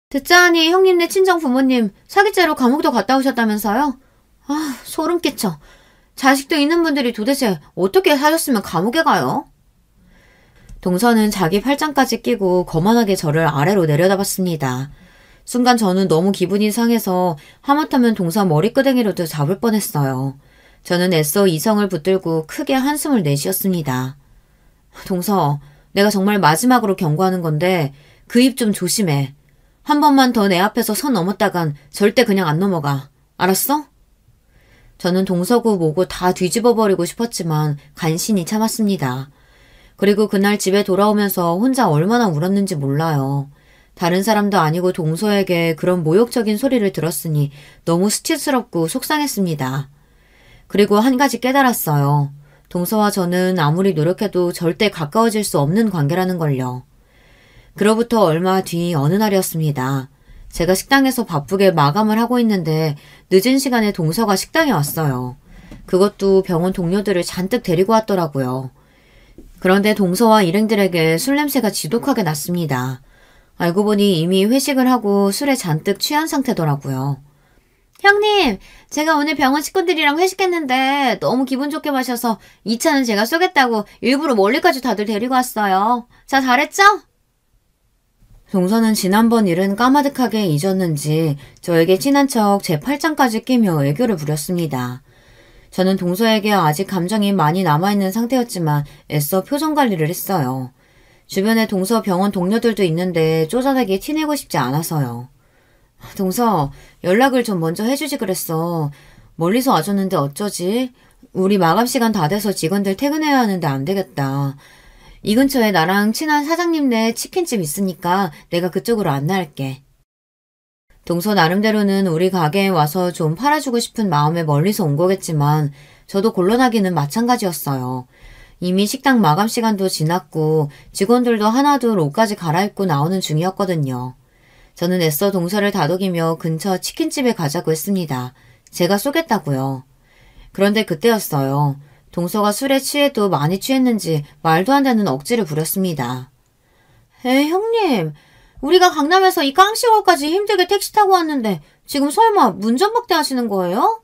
듣자하니 형님네 친정 부모님 사기죄로 감옥도 갔다 오셨다면서요? 아, 소름 끼쳐. 자식도 있는 분들이 도대체 어떻게 사셨으면 감옥에 가요? 동서는 자기 팔짱까지 끼고 거만하게 저를 아래로 내려다봤습니다. 순간 저는 너무 기분이 상해서 하마터면 동서 머리끄댕이로도 잡을 뻔했어요. 저는 애써 이성을 붙들고 크게 한숨을 내쉬었습니다. 동서, 내가 정말 마지막으로 경고하는 건데 그 입 좀 조심해. 한 번만 더 내 앞에서 선 넘었다간 절대 그냥 안 넘어가. 알았어? 저는 동서고 뭐고 다 뒤집어버리고 싶었지만 간신히 참았습니다. 그리고 그날 집에 돌아오면서 혼자 얼마나 울었는지 몰라요. 다른 사람도 아니고 동서에게 그런 모욕적인 소리를 들었으니 너무 수치스럽고 속상했습니다. 그리고 한 가지 깨달았어요. 동서와 저는 아무리 노력해도 절대 가까워질 수 없는 관계라는 걸요. 그로부터 얼마 뒤 어느 날이었습니다. 제가 식당에서 바쁘게 마감을 하고 있는데 늦은 시간에 동서가 식당에 왔어요. 그것도 병원 동료들을 잔뜩 데리고 왔더라고요. 그런데 동서와 일행들에게 술 냄새가 지독하게 났습니다. 알고 보니 이미 회식을 하고 술에 잔뜩 취한 상태더라고요. 형님, 제가 오늘 병원 식구들이랑 회식했는데 너무 기분 좋게 마셔서 2차는 제가 쏘겠다고 일부러 멀리까지 다들 데리고 왔어요. 자, 잘했죠? 동서는 지난번 일은 까마득하게 잊었는지 저에게 친한 척 제 팔짱까지 끼며 애교를 부렸습니다. 저는 동서에게 아직 감정이 많이 남아있는 상태였지만 애써 표정 관리를 했어요. 주변에 동서 병원 동료들도 있는데 쪼잔하게 티내고 싶지 않아서요. 동서, 연락을 좀 먼저 해주지 그랬어. 멀리서 와줬는데 어쩌지? 우리 마감 시간 다 돼서 직원들 퇴근해야 하는데 안 되겠다. 이 근처에 나랑 친한 사장님네 치킨집 있으니까 내가 그쪽으로 안내할게. 동서 나름대로는 우리 가게에 와서 좀 팔아주고 싶은 마음에 멀리서 온 거겠지만 저도 곤란하기는 마찬가지였어요. 이미 식당 마감 시간도 지났고 직원들도 하나둘 옷까지 갈아입고 나오는 중이었거든요. 저는 애써 동서를 다독이며 근처 치킨집에 가자고 했습니다. 제가 쏘겠다고요. 그런데 그때였어요. 동서가 술에 취해도 많이 취했는지 말도 안 되는 억지를 부렸습니다. 형님, 우리가 강남에서 이 깡시골까지 힘들게 택시 타고 왔는데 지금 설마 문전박대 하시는 거예요?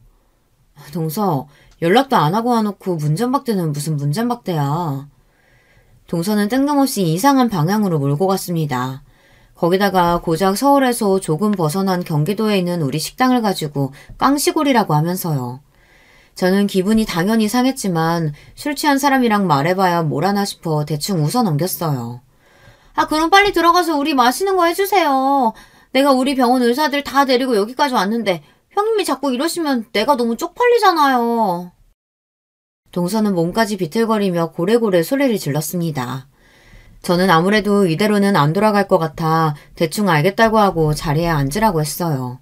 동서, 연락도 안 하고 와놓고 문전박대는 무슨 문전박대야. 동서는 뜬금없이 이상한 방향으로 몰고 갔습니다. 거기다가 고작 서울에서 조금 벗어난 경기도에 있는 우리 식당을 가지고 깡시골이라고 하면서요. 저는 기분이 당연히 상했지만 술 취한 사람이랑 말해봐야 뭘 하나 싶어 대충 웃어 넘겼어요. 아, 그럼 빨리 들어가서 우리 마시는 거 해주세요. 내가 우리 병원 의사들 다 데리고 여기까지 왔는데 형님이 자꾸 이러시면 내가 너무 쪽팔리잖아요. 동서는 몸까지 비틀거리며 고래고래 소리를 질렀습니다. 저는 아무래도 이대로는 안 돌아갈 것 같아 대충 알겠다고 하고 자리에 앉으라고 했어요.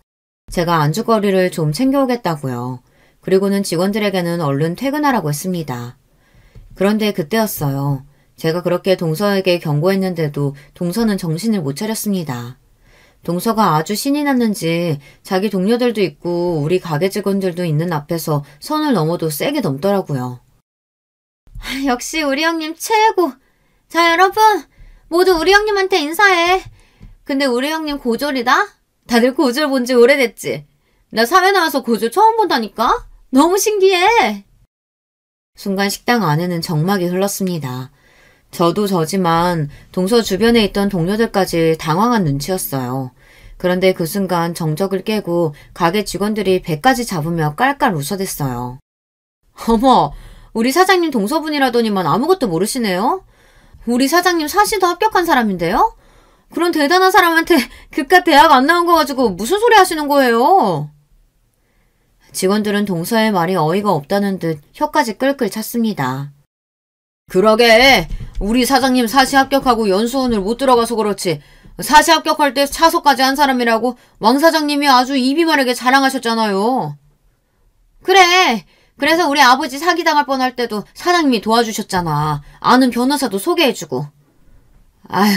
제가 안주거리를 좀 챙겨오겠다고요. 그리고는 직원들에게는 얼른 퇴근하라고 했습니다. 그런데 그때였어요. 제가 그렇게 동서에게 경고했는데도 동서는 정신을 못 차렸습니다. 동서가 아주 신이 났는지 자기 동료들도 있고 우리 가게 직원들도 있는 앞에서 선을 넘어도 세게 넘더라고요. 역시 우리 형님 최고! 자, 여러분! 모두 우리 형님한테 인사해! 근데 우리 형님 고졸이다? 다들 고졸 본 지 오래됐지? 나 사회 나와서 고졸 처음 본다니까? 너무 신기해! 순간 식당 안에는 정막이 흘렀습니다. 저도 저지만 동서 주변에 있던 동료들까지 당황한 눈치였어요. 그런데 그 순간 정적을 깨고 가게 직원들이 배까지 잡으며 깔깔 웃어댔어요. 어머, 우리 사장님 동서분이라더니만 아무것도 모르시네요? 우리 사장님 사시도 합격한 사람인데요? 그런 대단한 사람한테 그깟 대학 안 나온 거 가지고 무슨 소리 하시는 거예요? 직원들은 동서의 말이 어이가 없다는 듯 혀까지 끌끌 찼습니다. 그러게, 우리 사장님 사시 합격하고 연수원을 못 들어가서 그렇지 사시 합격할 때 차서까지 한 사람이라고 왕 사장님이 아주 입이 마르게 자랑하셨잖아요. 그래, 그래서 우리 아버지 사기당할 뻔할 때도 사장님이 도와주셨잖아. 아는 변호사도 소개해주고. 아휴,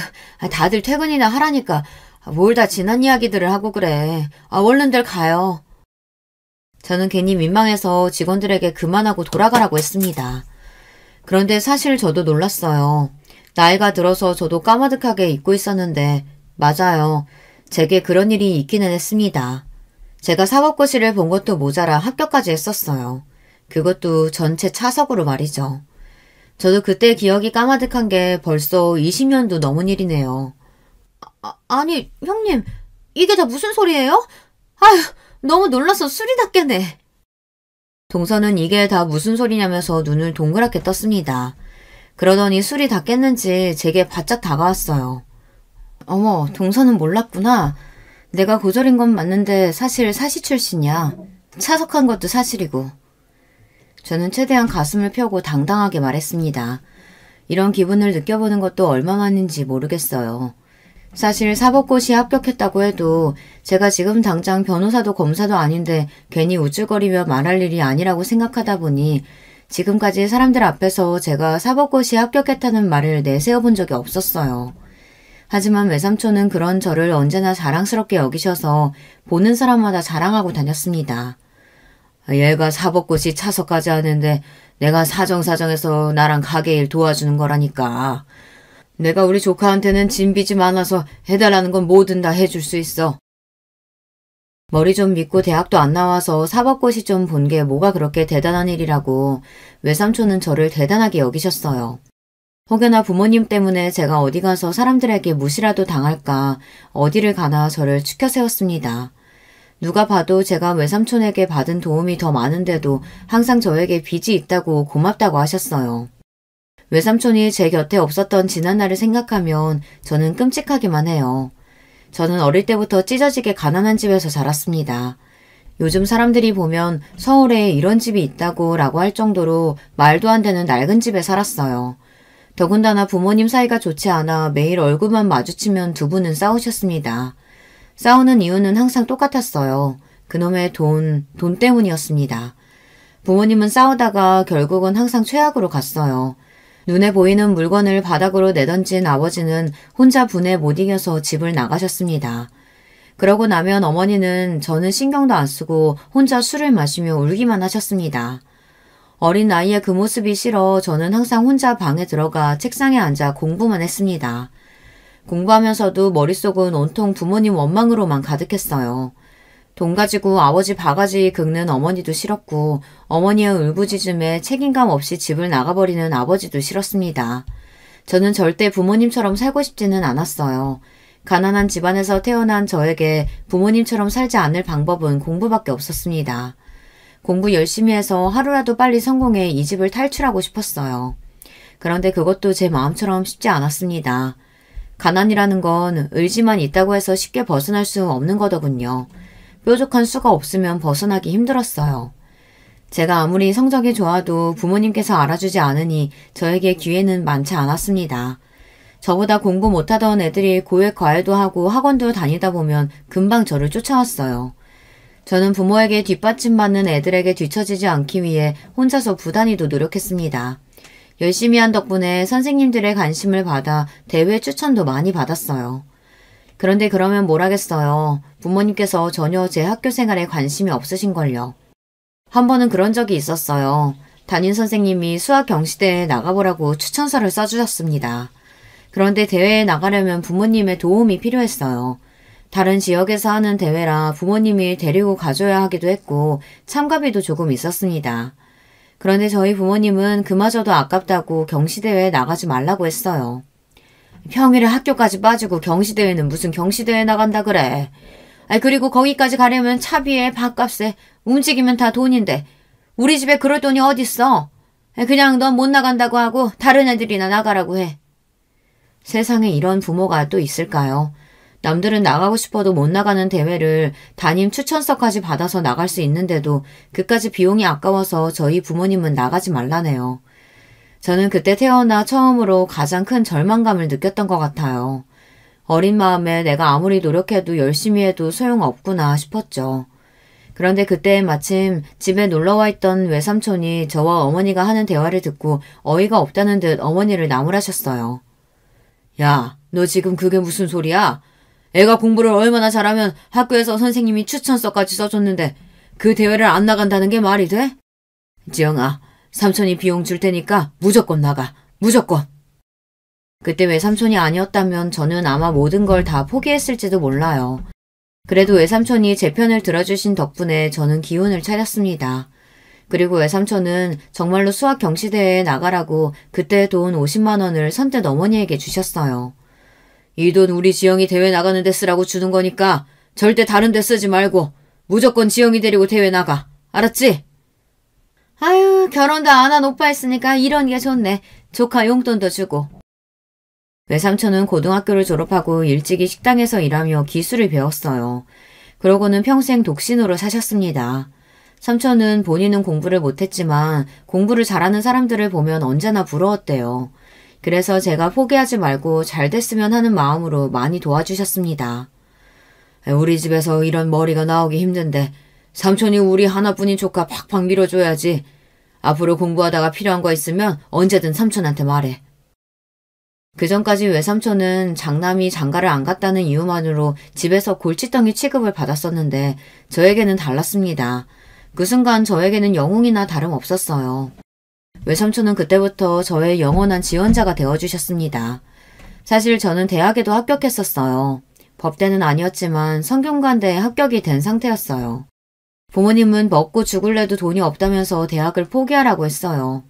다들 퇴근이나 하라니까 뭘 다 지난 이야기들을 하고 그래. 얼른들 가요. 저는 괜히 민망해서 직원들에게 그만하고 돌아가라고 했습니다. 그런데 사실 저도 놀랐어요. 나이가 들어서 저도 까마득하게 잊고 있었는데 맞아요. 제게 그런 일이 있기는 했습니다. 제가 사법고시를 본 것도 모자라 합격까지 했었어요. 그것도 전체 차석으로 말이죠. 저도 그때 기억이 까마득한 게 벌써 20년도 넘은 일이네요. 아니, 형님, 이게 다 무슨 소리예요? 아휴, 너무 놀라서 술이 다 깨네. 동서는 이게 다 무슨 소리냐면서 눈을 동그랗게 떴습니다. 그러더니 술이 다 깼는지 제게 바짝 다가왔어요. 어머, 동서는 몰랐구나. 내가 고졸인 건 맞는데 사실 사시 출신이야. 차석한 것도 사실이고. 저는 최대한 가슴을 펴고 당당하게 말했습니다. 이런 기분을 느껴보는 것도 얼마만인지 모르겠어요. 사실 사법고시 합격했다고 해도 제가 지금 당장 변호사도 검사도 아닌데 괜히 우쭐거리며 말할 일이 아니라고 생각하다 보니 지금까지 사람들 앞에서 제가 사법고시 합격했다는 말을 내세워 본 적이 없었어요. 하지만 외삼촌은 그런 저를 언제나 자랑스럽게 여기셔서 보는 사람마다 자랑하고 다녔습니다. 얘가 사법고시 차서까지 하는데 내가 사정사정해서 나랑 가게 일 도와주는 거라니까. 내가 우리 조카한테는 진 빚이 많아서 해달라는 건 뭐든 다 해줄 수 있어. 머리 좀 믿고 대학도 안 나와서 사법고시 좀 본 게 뭐가 그렇게 대단한 일이라고 외삼촌은 저를 대단하게 여기셨어요. 혹여나 부모님 때문에 제가 어디 가서 사람들에게 무시라도 당할까 어디를 가나 저를 추켜 세웠습니다. 누가 봐도 제가 외삼촌에게 받은 도움이 더 많은데도 항상 저에게 빚이 있다고 고맙다고 하셨어요. 외삼촌이 제 곁에 없었던 지난날을 생각하면 저는 끔찍하기만 해요. 저는 어릴 때부터 찢어지게 가난한 집에서 자랐습니다. 요즘 사람들이 보면 서울에 이런 집이 있다고 라고 할 정도로 말도 안 되는 낡은 집에 살았어요. 더군다나 부모님 사이가 좋지 않아 매일 얼굴만 마주치면 두 분은 싸우셨습니다. 싸우는 이유는 항상 똑같았어요. 그놈의 돈 때문이었습니다. 부모님은 싸우다가 결국은 항상 최악으로 갔어요. 눈에 보이는 물건을 바닥으로 내던진 아버지는 혼자 분에 못 이겨서 집을 나가셨습니다. 그러고 나면 어머니는 저는 신경도 안 쓰고 혼자 술을 마시며 울기만 하셨습니다. 어린 나이에 그 모습이 싫어 저는 항상 혼자 방에 들어가 책상에 앉아 공부만 했습니다. 공부하면서도 머릿속은 온통 부모님 원망으로만 가득했어요. 돈 가지고 아버지 바가지 긁는 어머니도 싫었고 어머니의 울부짖음에 책임감 없이 집을 나가버리는 아버지도 싫었습니다. 저는 절대 부모님처럼 살고 싶지는 않았어요. 가난한 집안에서 태어난 저에게 부모님처럼 살지 않을 방법은 공부밖에 없었습니다. 공부 열심히 해서 하루라도 빨리 성공해 이 집을 탈출하고 싶었어요. 그런데 그것도 제 마음처럼 쉽지 않았습니다. 가난이라는 건 의지만 있다고 해서 쉽게 벗어날 수 없는 거더군요. 뾰족한 수가 없으면 벗어나기 힘들었어요. 제가 아무리 성적이 좋아도 부모님께서 알아주지 않으니 저에게 기회는 많지 않았습니다. 저보다 공부 못하던 애들이 고액 과외도 하고 학원도 다니다 보면 금방 저를 쫓아왔어요. 저는 부모에게 뒷받침받는 애들에게 뒤처지지 않기 위해 혼자서 부단히도 노력했습니다. 열심히 한 덕분에 선생님들의 관심을 받아 대회 추천도 많이 받았어요. 그런데 그러면 뭘 하겠어요. 부모님께서 전혀 제 학교 생활에 관심이 없으신걸요. 한 번은 그런 적이 있었어요. 담임 선생님이 수학 경시대회에 나가보라고 추천서를 써주셨습니다. 그런데 대회에 나가려면 부모님의 도움이 필요했어요. 다른 지역에서 하는 대회라 부모님이 데리고 가줘야 하기도 했고 참가비도 조금 있었습니다. 그런데 저희 부모님은 그마저도 아깝다고 경시대회에 나가지 말라고 했어요. 평일에 학교까지 빠지고 경시대회는 무슨 경시대회 나간다 그래. 그리고 거기까지 가려면 차비에 밥값에 움직이면 다 돈인데 우리 집에 그럴 돈이 어딨어. 그냥 넌 못 나간다고 하고 다른 애들이나 나가라고 해. 세상에 이런 부모가 또 있을까요? 남들은 나가고 싶어도 못 나가는 대회를 담임 추천서까지 받아서 나갈 수 있는데도 그까지 비용이 아까워서 저희 부모님은 나가지 말라네요. 저는 그때 태어나 처음으로 가장 큰 절망감을 느꼈던 것 같아요. 어린 마음에 내가 아무리 노력해도 열심히 해도 소용없구나 싶었죠. 그런데 그때 마침 집에 놀러와 있던 외삼촌이 저와 어머니가 하는 대화를 듣고 어이가 없다는 듯 어머니를 나무라셨어요. 야, 너 지금 그게 무슨 소리야? 애가 공부를 얼마나 잘하면 학교에서 선생님이 추천서까지 써줬는데 그 대회를 안 나간다는 게 말이 돼? 지영아, 삼촌이 비용 줄 테니까 무조건 나가. 무조건. 그때 외삼촌이 아니었다면 저는 아마 모든 걸 다 포기했을지도 몰라요. 그래도 외삼촌이 제 편을 들어주신 덕분에 저는 기운을 차렸습니다. 그리고 외삼촌은 정말로 수학 경시대회에 나가라고 그때 돈 50만 원을 선뜻 어머니에게 주셨어요. 이 돈 우리 지영이 대회 나가는 데 쓰라고 주는 거니까 절대 다른 데 쓰지 말고 무조건 지영이 데리고 대회 나가. 알았지? 아유, 결혼도 안 한 오빠 있으니까 이런 게 좋네. 조카 용돈도 주고. 외삼촌은 고등학교를 졸업하고 일찍이 식당에서 일하며 기술을 배웠어요. 그러고는 평생 독신으로 사셨습니다. 삼촌은 본인은 공부를 못했지만 공부를 잘하는 사람들을 보면 언제나 부러웠대요. 그래서 제가 포기하지 말고 잘 됐으면 하는 마음으로 많이 도와주셨습니다. 우리 집에서 이런 머리가 나오기 힘든데 삼촌이 우리 하나뿐인 조카 팍팍 밀어줘야지. 앞으로 공부하다가 필요한 거 있으면 언제든 삼촌한테 말해. 그전까지 외삼촌은 장남이 장가를 안 갔다는 이유만으로 집에서 골칫덩이 취급을 받았었는데 저에게는 달랐습니다. 그 순간 저에게는 영웅이나 다름없었어요. 외삼촌은 그때부터 저의 영원한 지원자가 되어주셨습니다. 사실 저는 대학에도 합격했었어요. 법대는 아니었지만 성균관대에 합격이 된 상태였어요. 부모님은 먹고 죽을래도 돈이 없다면서 대학을 포기하라고 했어요.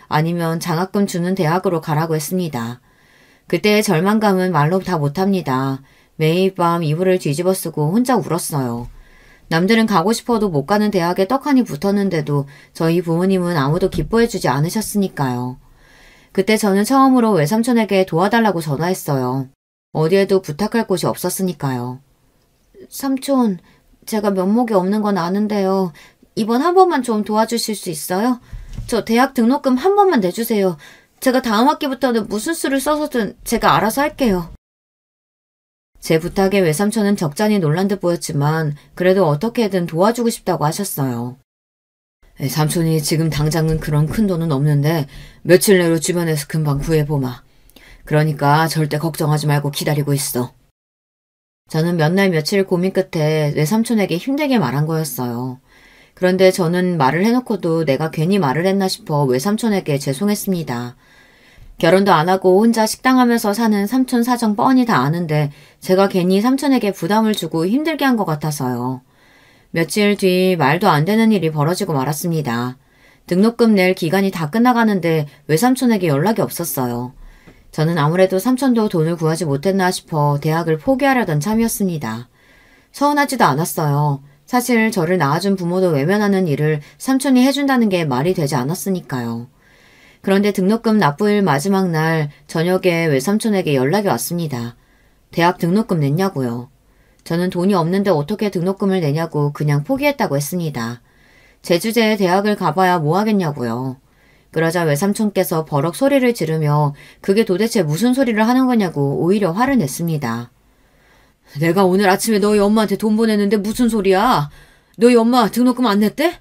아니면 장학금 주는 대학으로 가라고 했습니다. 그때의 절망감은 말로 다 못합니다. 매일 밤 이불을 뒤집어 쓰고 혼자 울었어요. 남들은 가고 싶어도 못 가는 대학에 떡하니 붙었는데도 저희 부모님은 아무도 기뻐해주지 않으셨으니까요. 그때 저는 처음으로 외삼촌에게 도와달라고 전화했어요. 어디에도 부탁할 곳이 없었으니까요. 삼촌, 제가 면목이 없는 건 아는데요. 이번 한 번만 좀 도와주실 수 있어요? 저 대학 등록금 한 번만 내주세요. 제가 다음 학기부터는 무슨 수를 써서든 제가 알아서 할게요. 제 부탁에 외삼촌은 적잖이 놀란 듯 보였지만 그래도 어떻게든 도와주고 싶다고 하셨어요. 삼촌이 지금 당장은 그런 큰 돈은 없는데 며칠 내로 주변에서 금방 구해보마. 그러니까 절대 걱정하지 말고 기다리고 있어. 저는 몇 날 며칠 고민 끝에 외삼촌에게 힘들게 말한 거였어요. 그런데 저는 말을 해놓고도 내가 괜히 말을 했나 싶어 외삼촌에게 죄송했습니다. 결혼도 안 하고 혼자 식당하면서 사는 삼촌 사정 뻔히 다 아는데 제가 괜히 삼촌에게 부담을 주고 힘들게 한 것 같아서요. 며칠 뒤 말도 안 되는 일이 벌어지고 말았습니다. 등록금 낼 기간이 다 끝나가는데 외삼촌에게 연락이 없었어요. 저는 아무래도 삼촌도 돈을 구하지 못했나 싶어 대학을 포기하려던 참이었습니다. 서운하지도 않았어요. 사실 저를 낳아준 부모도 외면하는 일을 삼촌이 해준다는 게 말이 되지 않았으니까요. 그런데 등록금 납부일 마지막 날 저녁에 외삼촌에게 연락이 왔습니다. 대학 등록금 냈냐고요. 저는 돈이 없는데 어떻게 등록금을 내냐고 그냥 포기했다고 했습니다. 제 주제에 대학을 가봐야 뭐 하겠냐고요. 그러자 외삼촌께서 버럭 소리를 지르며 그게 도대체 무슨 소리를 하는 거냐고 오히려 화를 냈습니다. 내가 오늘 아침에 너희 엄마한테 돈 보냈는데 무슨 소리야? 너희 엄마 등록금 안 냈대?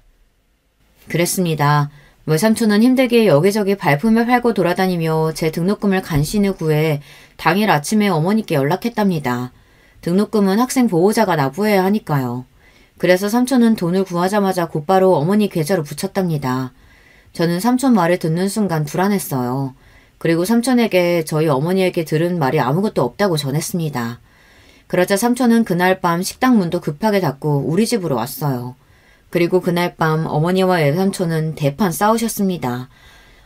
그랬습니다. 외삼촌은 힘들게 여기저기 발품을 팔고 돌아다니며 제 등록금을 간신히 구해 당일 아침에 어머니께 연락했답니다. 등록금은 학생 보호자가 납부해야 하니까요. 그래서 삼촌은 돈을 구하자마자 곧바로 어머니 계좌로 붙였답니다. 저는 삼촌 말을 듣는 순간 불안했어요. 그리고 삼촌에게 저희 어머니에게 들은 말이 아무것도 없다고 전했습니다. 그러자 삼촌은 그날 밤 식당 문도 급하게 닫고 우리 집으로 왔어요. 그리고 그날 밤 어머니와 외삼촌은 대판 싸우셨습니다.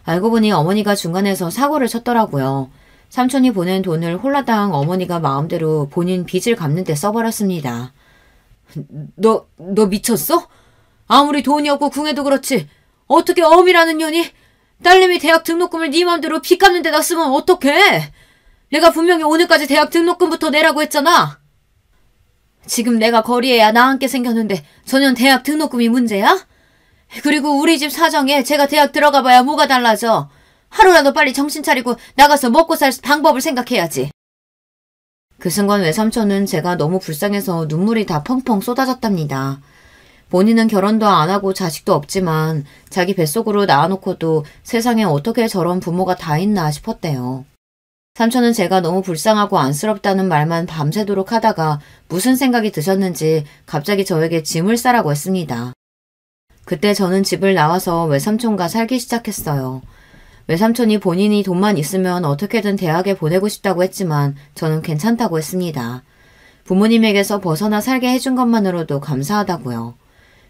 알고 보니 어머니가 중간에서 사고를 쳤더라고요. 삼촌이 보낸 돈을 홀라당 어머니가 마음대로 본인 빚을 갚는 데 써버렸습니다. 너 미쳤어? 아무리 돈이 없고 궁해도 그렇지. 어떻게 어미라는 년이 딸내미 대학 등록금을 네 맘대로 빚 갚는 데다 쓰면 어떡해? 내가 분명히 오늘까지 대학 등록금부터 내라고 했잖아. 지금 내가 거리에야 나앉게 생겼는데 전혀 대학 등록금이 문제야? 그리고 우리 집 사정에 제가 대학 들어가봐야 뭐가 달라져. 하루라도 빨리 정신 차리고 나가서 먹고 살 방법을 생각해야지. 그 순간 외삼촌은 제가 너무 불쌍해서 눈물이 다 펑펑 쏟아졌답니다. 본인은 결혼도 안 하고 자식도 없지만 자기 뱃속으로 낳아놓고도 세상에 어떻게 저런 부모가 다 있나 싶었대요. 삼촌은 제가 너무 불쌍하고 안쓰럽다는 말만 밤새도록 하다가 무슨 생각이 드셨는지 갑자기 저에게 짐을 싸라고 했습니다. 그때 저는 집을 나와서 외삼촌과 살기 시작했어요. 외삼촌이 본인이 돈만 있으면 어떻게든 대학에 보내고 싶다고 했지만 저는 괜찮다고 했습니다. 부모님에게서 벗어나 살게 해준 것만으로도 감사하다고요.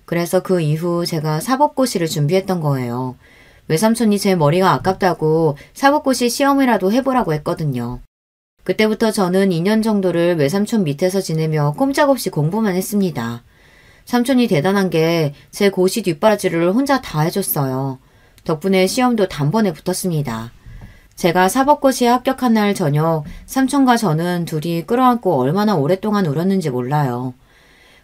그래서 그 이후 제가 사법고시를 준비했던 거예요. 외삼촌이 제 머리가 아깝다고 사법고시 시험이라도 해보라고 했거든요. 그때부터 저는 2년 정도를 외삼촌 밑에서 지내며 꼼짝없이 공부만 했습니다. 삼촌이 대단한 게 제 고시 뒷바라지를 혼자 다 해줬어요. 덕분에 시험도 단번에 붙었습니다. 제가 사법고시에 합격한 날 저녁 삼촌과 저는 둘이 끌어안고 얼마나 오랫동안 울었는지 몰라요.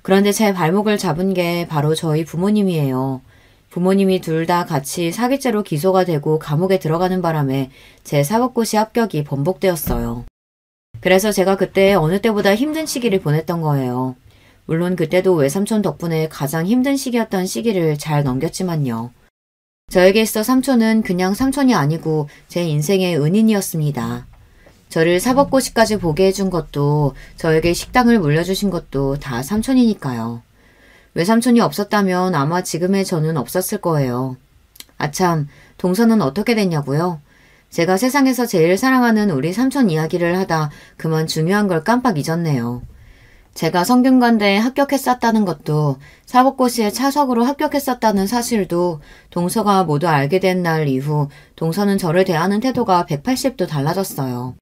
그런데 제 발목을 잡은 게 바로 저희 부모님이에요. 부모님이 둘 다 같이 사기죄로 기소가 되고 감옥에 들어가는 바람에 제 사법고시 합격이 번복되었어요. 그래서 제가 그때 어느 때보다 힘든 시기를 보냈던 거예요. 물론 그때도 외삼촌 덕분에 가장 힘든 시기였던 시기를 잘 넘겼지만요. 저에게 있어 삼촌은 그냥 삼촌이 아니고 제 인생의 은인이었습니다. 저를 사법고시까지 보게 해준 것도 저에게 식당을 물려주신 것도 다 삼촌이니까요. 외삼촌이 없었다면 아마 지금의 저는 없었을 거예요. 아참, 동서는 어떻게 됐냐고요? 제가 세상에서 제일 사랑하는 우리 삼촌 이야기를 하다 그만 중요한 걸 깜빡 잊었네요. 제가 성균관대에 합격했었다는 것도 사법고시에 차석으로 합격했었다는 사실도 동서가 모두 알게 된 날 이후 동서는 저를 대하는 태도가 180도 달라졌어요.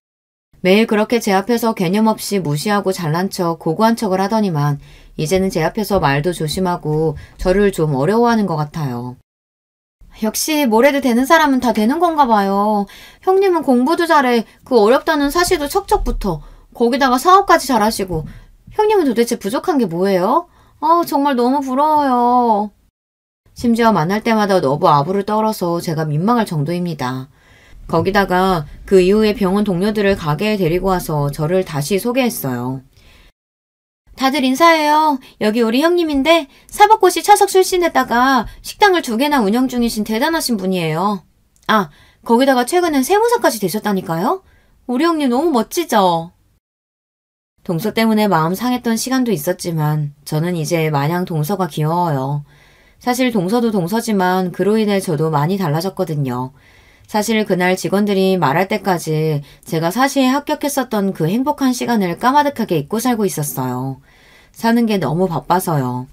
매일 그렇게 제 앞에서 개념 없이 무시하고 잘난 척 고고한 척을 하더니만 이제는 제 앞에서 말도 조심하고 저를 좀 어려워하는 것 같아요. 역시 뭘 해도 되는 사람은 다 되는 건가 봐요. 형님은 공부도 잘해. 그 어렵다는 사실도 척척 붙어. 거기다가 사업까지 잘하시고. 형님은 도대체 부족한 게 뭐예요? 정말 너무 부러워요. 심지어 만날 때마다 너무 아부를 떨어서 제가 민망할 정도입니다. 거기다가 그 이후에 병원 동료들을 가게에 데리고 와서 저를 다시 소개했어요. 다들 인사해요. 여기 우리 형님인데 사법고시 차석 출신에다가 식당을 2개나 운영 중이신 대단하신 분이에요. 아, 거기다가 최근엔 세무사까지 되셨다니까요? 우리 형님 너무 멋지죠? 동서 때문에 마음 상했던 시간도 있었지만 저는 이제 마냥 동서가 귀여워요. 사실 동서도 동서지만 그로 인해 저도 많이 달라졌거든요. 사실 그날 직원들이 말할 때까지 제가 사시에 합격했었던 그 행복한 시간을 까마득하게 잊고 살고 있었어요. 사는 게 너무 바빠서요.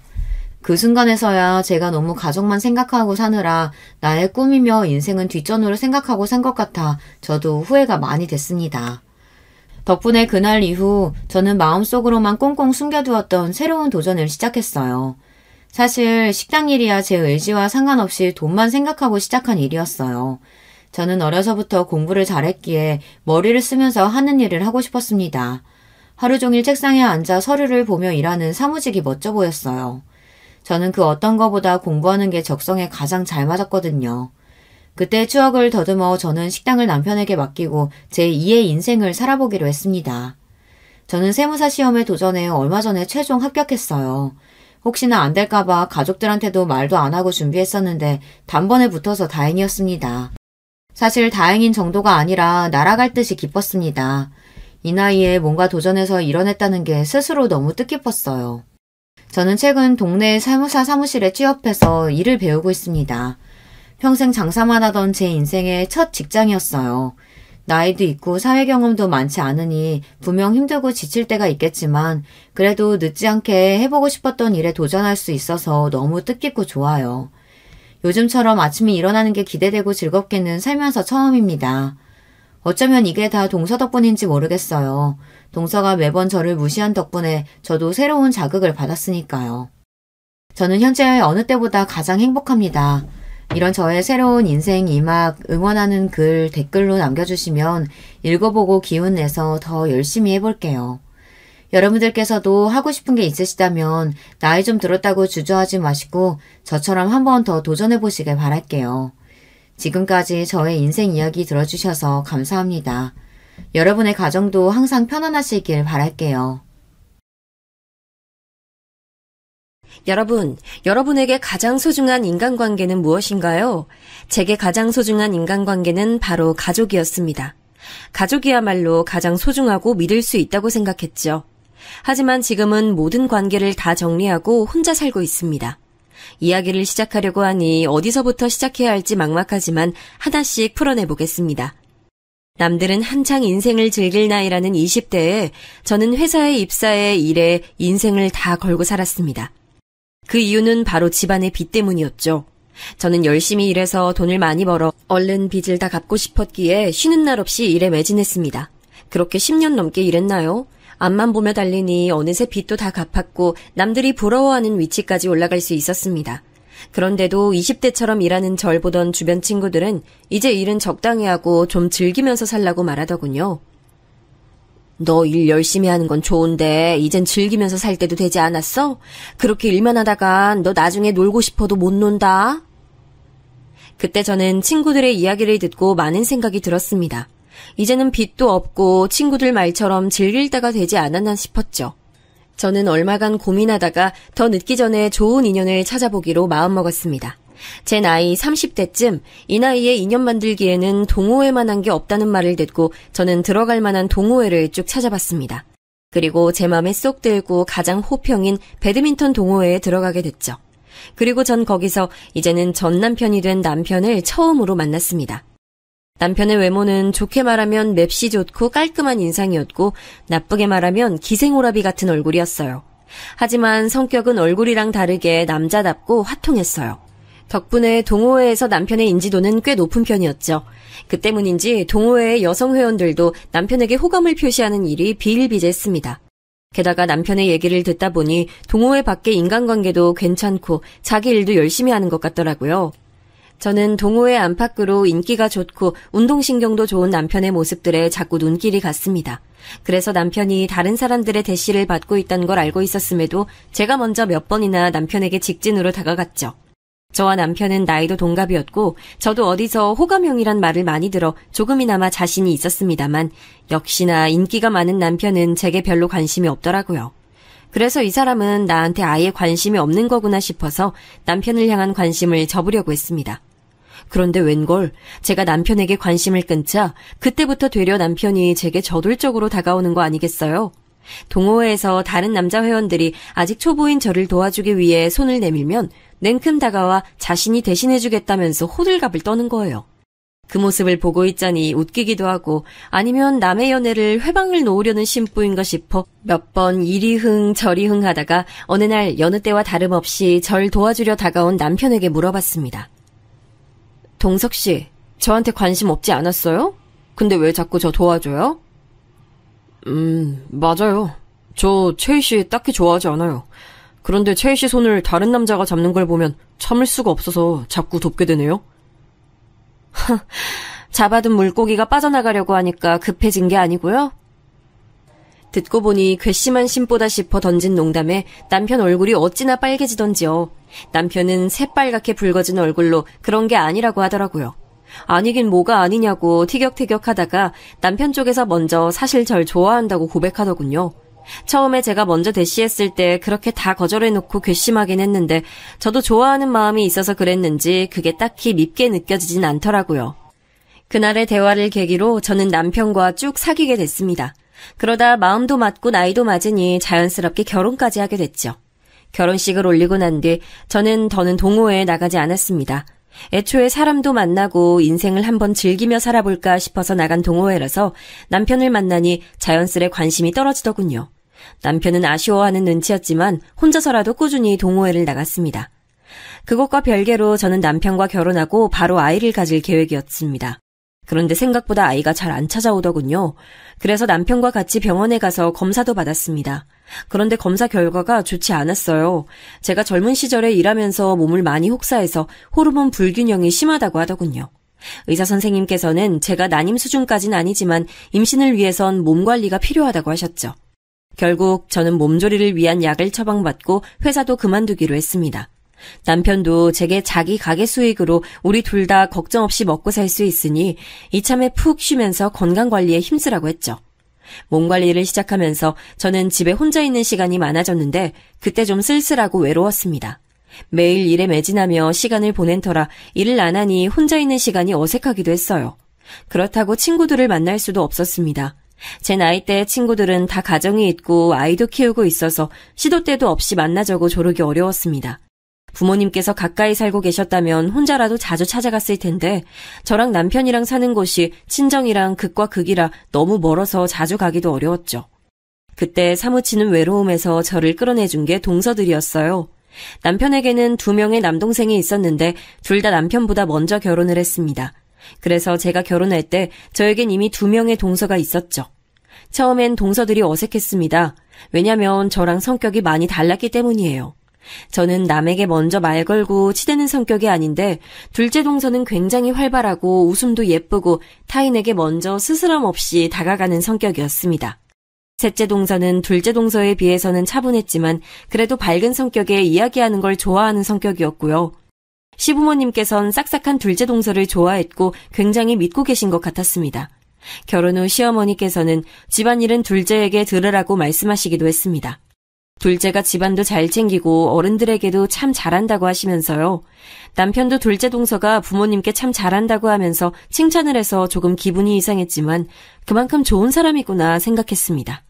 그 순간에서야 제가 너무 가족만 생각하고 사느라 나의 꿈이며 인생은 뒷전으로 생각하고 산 것 같아 저도 후회가 많이 됐습니다. 덕분에 그날 이후 저는 마음속으로만 꽁꽁 숨겨두었던 새로운 도전을 시작했어요. 사실 식당 일이야 제 의지와 상관없이 돈만 생각하고 시작한 일이었어요. 저는 어려서부터 공부를 잘했기에 머리를 쓰면서 하는 일을 하고 싶었습니다. 하루 종일 책상에 앉아 서류를 보며 일하는 사무직이 멋져 보였어요. 저는 그 어떤 것보다 공부하는 게 적성에 가장 잘 맞았거든요. 그때의 추억을 더듬어 저는 식당을 남편에게 맡기고 제 2의 인생을 살아보기로 했습니다. 저는 세무사 시험에 도전해 얼마 전에 최종 합격했어요. 혹시나 안 될까봐 가족들한테도 말도 안 하고 준비했었는데 단번에 붙어서 다행이었습니다. 사실 다행인 정도가 아니라 날아갈 듯이 기뻤습니다. 이 나이에 뭔가 도전해서 이뤄냈다는 게 스스로 너무 뜻깊었어요. 저는 최근 동네 세무사 사무실에 취업해서 일을 배우고 있습니다. 평생 장사만 하던 제 인생의 첫 직장이었어요. 나이도 있고 사회 경험도 많지 않으니 분명 힘들고 지칠 때가 있겠지만 그래도 늦지 않게 해보고 싶었던 일에 도전할 수 있어서 너무 뜻깊고 좋아요. 요즘처럼 아침에 일어나는 게 기대되고 즐겁게는 살면서 처음입니다. 어쩌면 이게 다 동서 덕분인지 모르겠어요. 동서가 매번 저를 무시한 덕분에 저도 새로운 자극을 받았으니까요. 저는 현재 어느 때보다 가장 행복합니다. 이런 저의 새로운 인생 이막 응원하는 글 댓글로 남겨주시면 읽어보고 기운내서 더 열심히 해볼게요. 여러분들께서도 하고 싶은 게 있으시다면 나이 좀 들었다고 주저하지 마시고 저처럼 한번 더 도전해보시길 바랄게요. 지금까지 저의 인생 이야기 들어주셔서 감사합니다. 여러분의 가정도 항상 편안하시길 바랄게요. 여러분, 여러분에게 가장 소중한 인간관계는 무엇인가요? 제게 가장 소중한 인간관계는 바로 가족이었습니다. 가족이야말로 가장 소중하고 믿을 수 있다고 생각했죠. 하지만 지금은 모든 관계를 다 정리하고 혼자 살고 있습니다. 이야기를 시작하려고 하니 어디서부터 시작해야 할지 막막하지만 하나씩 풀어내보겠습니다. 남들은 한창 인생을 즐길 나이라는 20대에 저는 회사에 입사해 일에 인생을 다 걸고 살았습니다. 그 이유는 바로 집안의 빚 때문이었죠. 저는 열심히 일해서 돈을 많이 벌어 얼른 빚을 다 갚고 싶었기에 쉬는 날 없이 일에 매진했습니다. 그렇게 10년 넘게 일했나요? 앞만 보며 달리니 어느새 빚도 다 갚았고 남들이 부러워하는 위치까지 올라갈 수 있었습니다. 그런데도 20대처럼 일하는 절 보던 주변 친구들은 이제 일은 적당히 하고 좀 즐기면서 살라고 말하더군요. 너 일 열심히 하는 건 좋은데 이젠 즐기면서 살 때도 되지 않았어? 그렇게 일만 하다간 너 나중에 놀고 싶어도 못 논다. 그때 저는 친구들의 이야기를 듣고 많은 생각이 들었습니다. 이제는 빚도 없고 친구들 말처럼 즐길 때가 되지 않았나 싶었죠. 저는 얼마간 고민하다가 더 늦기 전에 좋은 인연을 찾아보기로 마음먹었습니다. 제 나이 30대쯤 이 나이에 인연 만들기에는 동호회만 한 게 없다는 말을 듣고 저는 들어갈 만한 동호회를 쭉 찾아봤습니다. 그리고 제 맘에 쏙 들고 가장 호평인 배드민턴 동호회에 들어가게 됐죠. 그리고 전 거기서 이제는 전 남편이 된 남편을 처음으로 만났습니다. 남편의 외모는 좋게 말하면 맵시 좋고 깔끔한 인상이었고 나쁘게 말하면 기생오라비 같은 얼굴이었어요. 하지만 성격은 얼굴이랑 다르게 남자답고 화통했어요. 덕분에 동호회에서 남편의 인지도는 꽤 높은 편이었죠. 그 때문인지 동호회의 여성 회원들도 남편에게 호감을 표시하는 일이 비일비재했습니다. 게다가 남편의 얘기를 듣다 보니 동호회 밖의 인간관계도 괜찮고 자기 일도 열심히 하는 것 같더라고요. 저는 동호회 안팎으로 인기가 좋고 운동신경도 좋은 남편의 모습들에 자꾸 눈길이 갔습니다. 그래서 남편이 다른 사람들의 대시를 받고 있다는 걸 알고 있었음에도 제가 먼저 몇 번이나 남편에게 직진으로 다가갔죠. 저와 남편은 나이도 동갑이었고 저도 어디서 호감형이란 말을 많이 들어 조금이나마 자신이 있었습니다만 역시나 인기가 많은 남편은 제게 별로 관심이 없더라고요. 그래서 이 사람은 나한테 아예 관심이 없는 거구나 싶어서 남편을 향한 관심을 접으려고 했습니다. 그런데 웬걸 제가 남편에게 관심을 끊자 그때부터 되려 남편이 제게 저돌적으로 다가오는 거 아니겠어요? 동호회에서 다른 남자 회원들이 아직 초보인 저를 도와주기 위해 손을 내밀면 냉큼 다가와 자신이 대신해주겠다면서 호들갑을 떠는 거예요. 그 모습을 보고 있자니 웃기기도 하고 아니면 남의 연애를 회방을 놓으려는 심보인가 싶어 몇 번 이리 흥 저리 흥 하다가 어느 날 여느 때와 다름없이 절 도와주려 다가온 남편에게 물어봤습니다. 동석 씨, 저한테 관심 없지 않았어요? 근데 왜 자꾸 저 도와줘요? 맞아요. 저 최희 씨 딱히 좋아하지 않아요. 그런데 채희 씨 손을 다른 남자가 잡는 걸 보면 참을 수가 없어서 자꾸 돕게 되네요. 잡아둔 물고기가 빠져나가려고 하니까 급해진 게 아니고요. 듣고 보니 괘씸한 심보다 싶어 던진 농담에 남편 얼굴이 어찌나 빨개지던지요. 남편은 새빨갛게 붉어진 얼굴로 그런 게 아니라고 하더라고요. 아니긴 뭐가 아니냐고 티격태격하다가 남편 쪽에서 먼저 사실 절 좋아한다고 고백하더군요. 처음에 제가 먼저 대시했을 때 그렇게 다 거절해놓고 괘씸하긴 했는데 저도 좋아하는 마음이 있어서 그랬는지 그게 딱히 밉게 느껴지진 않더라고요. 그날의 대화를 계기로 저는 남편과 쭉 사귀게 됐습니다. 그러다 마음도 맞고 나이도 맞으니 자연스럽게 결혼까지 하게 됐죠. 결혼식을 올리고 난 뒤 저는 더는 동호회에 나가지 않았습니다. 애초에 사람도 만나고 인생을 한번 즐기며 살아볼까 싶어서 나간 동호회라서 남편을 만나니 자연스레 관심이 떨어지더군요. 남편은 아쉬워하는 눈치였지만 혼자서라도 꾸준히 동호회를 나갔습니다. 그것과 별개로 저는 남편과 결혼하고 바로 아이를 가질 계획이었습니다. 그런데 생각보다 아이가 잘 안 찾아오더군요. 그래서 남편과 같이 병원에 가서 검사도 받았습니다. 그런데 검사 결과가 좋지 않았어요. 제가 젊은 시절에 일하면서 몸을 많이 혹사해서 호르몬 불균형이 심하다고 하더군요. 의사 선생님께서는 제가 난임 수준까진 아니지만 임신을 위해선 몸 관리가 필요하다고 하셨죠. 결국 저는 몸조리를 위한 약을 처방받고 회사도 그만두기로 했습니다. 남편도 제게 자기 가게 수익으로 우리 둘 다 걱정 없이 먹고 살 수 있으니 이참에 푹 쉬면서 건강관리에 힘쓰라고 했죠. 몸관리를 시작하면서 저는 집에 혼자 있는 시간이 많아졌는데 그때 좀 쓸쓸하고 외로웠습니다. 매일 일에 매진하며 시간을 보낸 터라 일을 안 하니 혼자 있는 시간이 어색하기도 했어요. 그렇다고 친구들을 만날 수도 없었습니다. 제 나이대의 친구들은 다 가정이 있고 아이도 키우고 있어서 시도 때도 없이 만나자고 조르기 어려웠습니다. 부모님께서 가까이 살고 계셨다면 혼자라도 자주 찾아갔을 텐데 저랑 남편이랑 사는 곳이 친정이랑 극과 극이라 너무 멀어서 자주 가기도 어려웠죠. 그때 사무치는 외로움에서 저를 끌어내준 게 동서들이었어요. 남편에게는 2명의 남동생이 있었는데 둘 다 남편보다 먼저 결혼을 했습니다. 그래서 제가 결혼할 때 저에겐 이미 2명의 동서가 있었죠. 처음엔 동서들이 어색했습니다. 왜냐면 저랑 성격이 많이 달랐기 때문이에요. 저는 남에게 먼저 말 걸고 치대는 성격이 아닌데 둘째 동서는 굉장히 활발하고 웃음도 예쁘고 타인에게 먼저 스스럼 없이 다가가는 성격이었습니다. 셋째 동서는 둘째 동서에 비해서는 차분했지만 그래도 밝은 성격에 이야기하는 걸 좋아하는 성격이었고요. 시부모님께선 싹싹한 둘째 동서를 좋아했고 굉장히 믿고 계신 것 같았습니다. 결혼 후 시어머니께서는 집안일은 둘째에게 들으라고 말씀하시기도 했습니다. 둘째가 집안도 잘 챙기고 어른들에게도 참 잘한다고 하시면서요. 남편도 둘째 동서가 부모님께 참 잘한다고 하면서 칭찬을 해서 조금 기분이 이상했지만 그만큼 좋은 사람이구나 생각했습니다.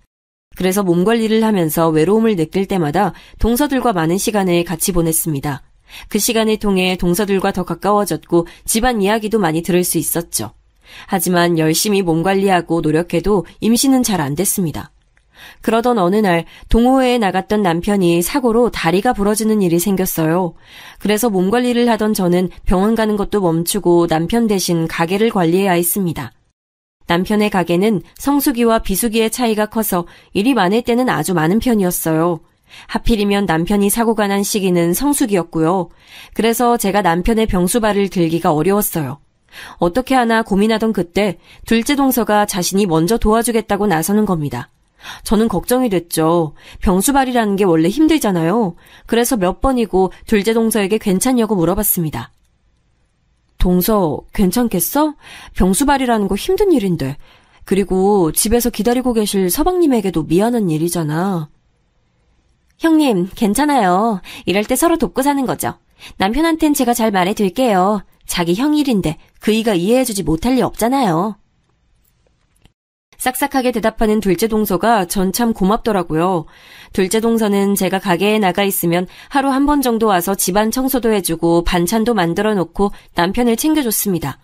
그래서 몸 관리를 하면서 외로움을 느낄 때마다 동서들과 많은 시간을 같이 보냈습니다. 그 시간을 통해 동서들과 더 가까워졌고 집안 이야기도 많이 들을 수 있었죠. 하지만 열심히 몸 관리하고 노력해도 임신은 잘 안 됐습니다. 그러던 어느 날 동호회에 나갔던 남편이 사고로 다리가 부러지는 일이 생겼어요. 그래서 몸 관리를 하던 저는 병원 가는 것도 멈추고 남편 대신 가게를 관리해야 했습니다. 남편의 가게는 성수기와 비수기의 차이가 커서 일이 많을 때는 아주 많은 편이었어요. 하필이면 남편이 사고가 난 시기는 성수기였고요. 그래서 제가 남편의 병수발을 들기가 어려웠어요. 어떻게 하나 고민하던 그때 둘째 동서가 자신이 먼저 도와주겠다고 나서는 겁니다. 저는 걱정이 됐죠. 병수발이라는 게 원래 힘들잖아요. 그래서 몇 번이고 둘째 동서에게 괜찮냐고 물어봤습니다. 동서, 괜찮겠어? 병수발이라는 거 힘든 일인데. 그리고 집에서 기다리고 계실 서방님에게도 미안한 일이잖아. 형님, 괜찮아요. 이럴 때 서로 돕고 사는 거죠. 남편한텐 제가 잘 말해둘게요. 자기 형 일인데 그이가 이해해주지 못할 리 없잖아요. 싹싹하게 대답하는 둘째 동서가 전 참 고맙더라고요. 둘째 동서는 제가 가게에 나가 있으면 하루 한 번 정도 와서 집안 청소도 해주고 반찬도 만들어 놓고 남편을 챙겨줬습니다.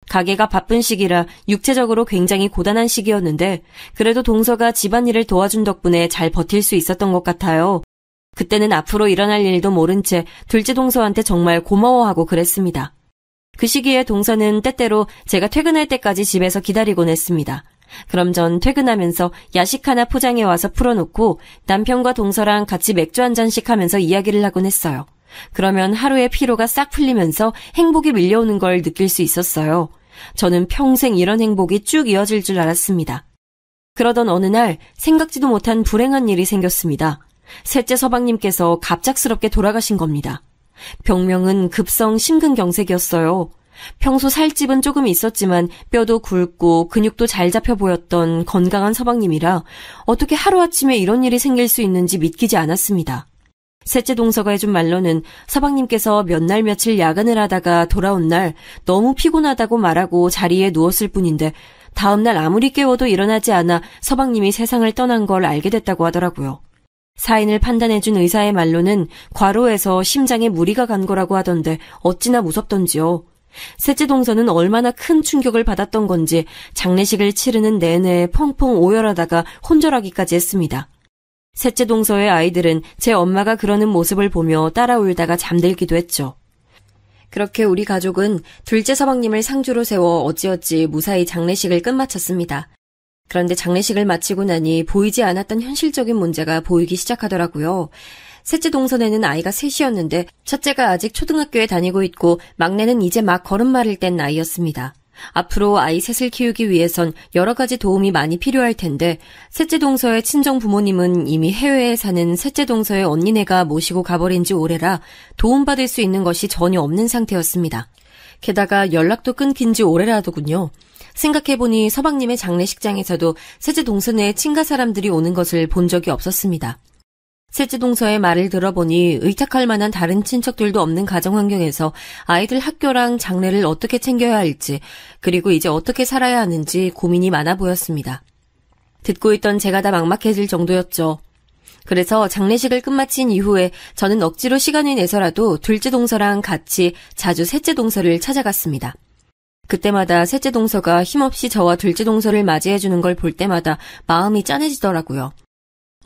가게가 바쁜 시기라 육체적으로 굉장히 고단한 시기였는데 그래도 동서가 집안일을 도와준 덕분에 잘 버틸 수 있었던 것 같아요. 그때는 앞으로 일어날 일도 모른 채 둘째 동서한테 정말 고마워하고 그랬습니다. 그 시기에 동서는 때때로 제가 퇴근할 때까지 집에서 기다리곤 했습니다. 그럼 전 퇴근하면서 야식 하나 포장해 와서 풀어놓고 남편과 동서랑 같이 맥주 한 잔씩 하면서 이야기를 하곤 했어요. 그러면 하루의 피로가 싹 풀리면서 행복이 밀려오는 걸 느낄 수 있었어요. 저는 평생 이런 행복이 쭉 이어질 줄 알았습니다. 그러던 어느 날 생각지도 못한 불행한 일이 생겼습니다. 셋째 서방님께서 갑작스럽게 돌아가신 겁니다. 병명은 급성 심근경색이었어요. 평소 살집은 조금 있었지만 뼈도 굵고 근육도 잘 잡혀 보였던 건강한 서방님이라 어떻게 하루아침에 이런 일이 생길 수 있는지 믿기지 않았습니다. 셋째 동서가 해준 말로는 서방님께서 몇 날 며칠 야근을 하다가 돌아온 날 너무 피곤하다고 말하고 자리에 누웠을 뿐인데 다음날 아무리 깨워도 일어나지 않아 서방님이 세상을 떠난 걸 알게 됐다고 하더라고요. 사인을 판단해준 의사의 말로는 과로해서 심장에 무리가 간 거라고 하던데 어찌나 무섭던지요. 셋째 동서는 얼마나 큰 충격을 받았던 건지 장례식을 치르는 내내 펑펑 오열하다가 혼절하기까지 했습니다. 셋째 동서의 아이들은 제 엄마가 그러는 모습을 보며 따라 울다가 잠들기도 했죠. 그렇게 우리 가족은 둘째 서방님을 상주로 세워 어찌어찌 무사히 장례식을 끝마쳤습니다. 그런데 장례식을 마치고 나니 보이지 않았던 현실적인 문제가 보이기 시작하더라고요. 셋째 동선에는 아이가 셋이었는데 첫째가 아직 초등학교에 다니고 있고 막내는 이제 막 걸음마를 뗀 나이였습니다. 앞으로 아이 셋을 키우기 위해선 여러 가지 도움이 많이 필요할 텐데 셋째 동서의 친정 부모님은 이미 해외에 사는 셋째 동서의 언니네가 모시고 가버린 지 오래라 도움받을 수 있는 것이 전혀 없는 상태였습니다. 게다가 연락도 끊긴 지 오래라더군요. 생각해보니 서방님의 장례식장에서도 셋째 동서네 친가 사람들이 오는 것을 본 적이 없었습니다. 셋째 동서의 말을 들어보니 의탁할 만한 다른 친척들도 없는 가정 환경에서 아이들 학교랑 장례를 어떻게 챙겨야 할지 그리고 이제 어떻게 살아야 하는지 고민이 많아 보였습니다. 듣고 있던 제가 다 막막해질 정도였죠. 그래서 장례식을 끝마친 이후에 저는 억지로 시간을 내서라도 둘째 동서랑 같이 자주 셋째 동서를 찾아갔습니다. 그때마다 셋째 동서가 힘없이 저와 둘째 동서를 맞이해주는 걸 볼 때마다 마음이 짠해지더라고요.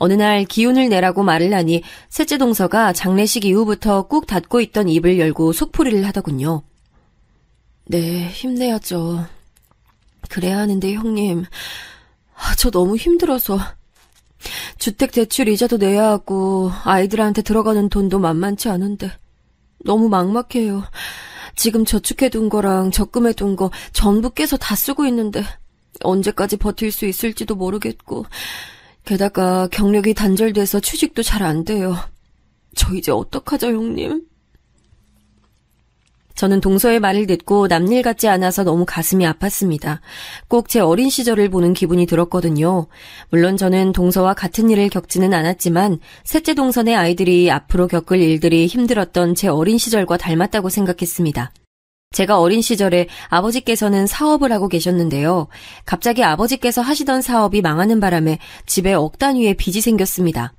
어느 날 기운을 내라고 말을 하니 셋째 동서가 장례식 이후부터 꾹 닫고 있던 입을 열고 속풀이를 하더군요. 네, 힘내야죠. 그래야 하는데 형님, 저 너무 힘들어서 주택대출 이자도 내야 하고 아이들한테 들어가는 돈도 만만치 않은데 너무 막막해요. 지금 저축해둔 거랑 적금해둔 거 전부 깨서 다 쓰고 있는데 언제까지 버틸 수 있을지도 모르겠고 게다가 경력이 단절돼서 취직도 잘 안 돼요. 저 이제 어떡하죠, 형님? 저는 동서의 말을 듣고 남일 같지 않아서 너무 가슴이 아팠습니다. 꼭 제 어린 시절을 보는 기분이 들었거든요. 물론 저는 동서와 같은 일을 겪지는 않았지만 셋째 동선의 아이들이 앞으로 겪을 일들이 힘들었던 제 어린 시절과 닮았다고 생각했습니다. 제가 어린 시절에 아버지께서는 사업을 하고 계셨는데요. 갑자기 아버지께서 하시던 사업이 망하는 바람에 집에 억 단위의 빚이 생겼습니다.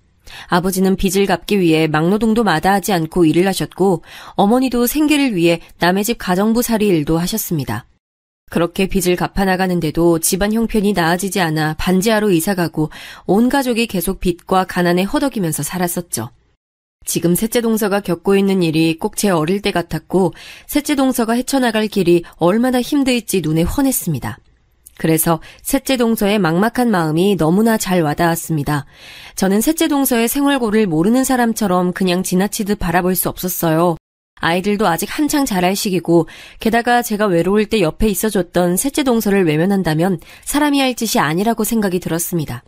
아버지는 빚을 갚기 위해 막노동도 마다하지 않고 일을 하셨고 어머니도 생계를 위해 남의 집 가정부살이 일도 하셨습니다. 그렇게 빚을 갚아나가는데도 집안 형편이 나아지지 않아 반지하로 이사가고 온 가족이 계속 빚과 가난에 허덕이면서 살았었죠. 지금 셋째 동서가 겪고 있는 일이 꼭 제 어릴 때 같았고 셋째 동서가 헤쳐나갈 길이 얼마나 힘들지 눈에 훤했습니다. 그래서 셋째 동서의 막막한 마음이 너무나 잘 와닿았습니다. 저는 셋째 동서의 생활고를 모르는 사람처럼 그냥 지나치듯 바라볼 수 없었어요. 아이들도 아직 한창 자랄 시기고 게다가 제가 외로울 때 옆에 있어줬던 셋째 동서를 외면한다면 사람이 할 짓이 아니라고 생각이 들었습니다.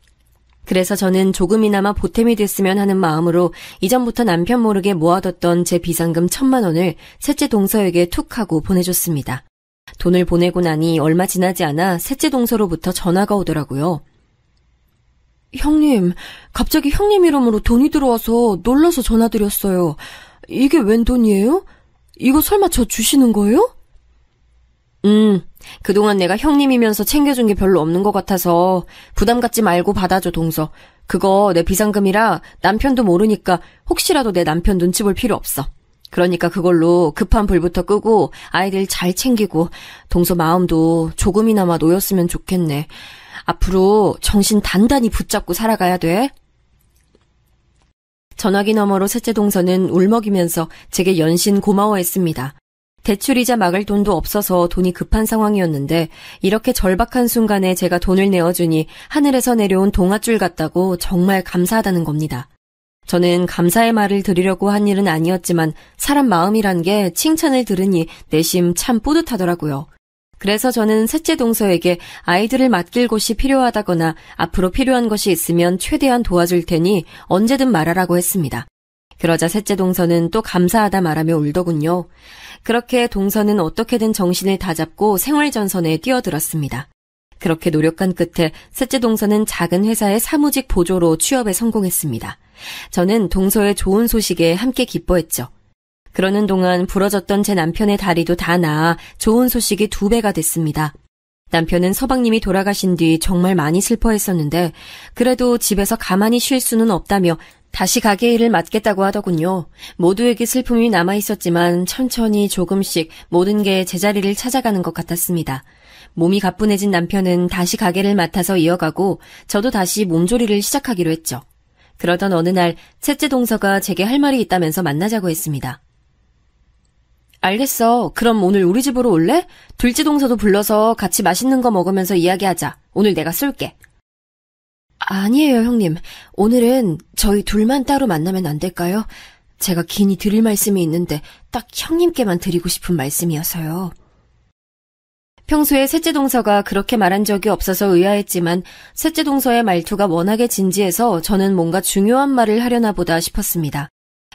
그래서 저는 조금이나마 보탬이 됐으면 하는 마음으로 이전부터 남편 모르게 모아뒀던 제 비상금 1,000만 원을 셋째 동서에게 툭 하고 보내줬습니다. 돈을 보내고 나니 얼마 지나지 않아 셋째 동서로부터 전화가 오더라고요. 형님, 갑자기 형님 이름으로 돈이 들어와서 놀라서 전화드렸어요. 이게 웬 돈이에요? 이거 설마 저 주시는 거예요? 그동안 내가 형님이면서 챙겨준 게 별로 없는 것 같아서 부담 갖지 말고 받아줘, 동서. 그거 내 비상금이라 남편도 모르니까 혹시라도 내 남편 눈치 볼 필요 없어. 그러니까 그걸로 급한 불부터 끄고 아이들 잘 챙기고 동서 마음도 조금이나마 놓였으면 좋겠네. 앞으로 정신 단단히 붙잡고 살아가야 돼. 전화기 너머로 셋째 동서는 울먹이면서 제게 연신 고마워했습니다. 대출이자 막을 돈도 없어서 돈이 급한 상황이었는데 이렇게 절박한 순간에 제가 돈을 내어주니 하늘에서 내려온 동아줄 같다고 정말 감사하다는 겁니다. 저는 감사의 말을 드리려고 한 일은 아니었지만 사람 마음이란 게 칭찬을 들으니 내심 참 뿌듯하더라고요. 그래서 저는 셋째 동서에게 아이들을 맡길 곳이 필요하다거나 앞으로 필요한 것이 있으면 최대한 도와줄 테니 언제든 말하라고 했습니다. 그러자 셋째 동서는 또 감사하다 말하며 울더군요. 그렇게 동서는 어떻게든 정신을 다잡고 생활전선에 뛰어들었습니다. 그렇게 노력한 끝에 셋째 동서는 작은 회사의 사무직 보조로 취업에 성공했습니다. 저는 동서의 좋은 소식에 함께 기뻐했죠. 그러는 동안 부러졌던 제 남편의 다리도 다 나아 좋은 소식이 2배가 됐습니다. 남편은 서방님이 돌아가신 뒤 정말 많이 슬퍼했었는데 그래도 집에서 가만히 쉴 수는 없다며 다시 가게 일을 맡겠다고 하더군요. 모두에게 슬픔이 남아있었지만 천천히 조금씩 모든 게 제자리를 찾아가는 것 같았습니다. 몸이 가뿐해진 남편은 다시 가게를 맡아서 이어가고 저도 다시 몸조리를 시작하기로 했죠. 그러던 어느 날 셋째 동서가 제게 할 말이 있다면서 만나자고 했습니다. 알겠어. 그럼 오늘 우리 집으로 올래? 둘째 동서도 불러서 같이 맛있는 거 먹으면서 이야기하자. 오늘 내가 쏠게. 아니에요, 형님. 오늘은 저희 둘만 따로 만나면 안 될까요? 제가 긴히 드릴 말씀이 있는데 딱 형님께만 드리고 싶은 말씀이어서요. 평소에 셋째 동서가 그렇게 말한 적이 없어서 의아했지만 셋째 동서의 말투가 워낙에 진지해서 저는 뭔가 중요한 말을 하려나 보다 싶었습니다.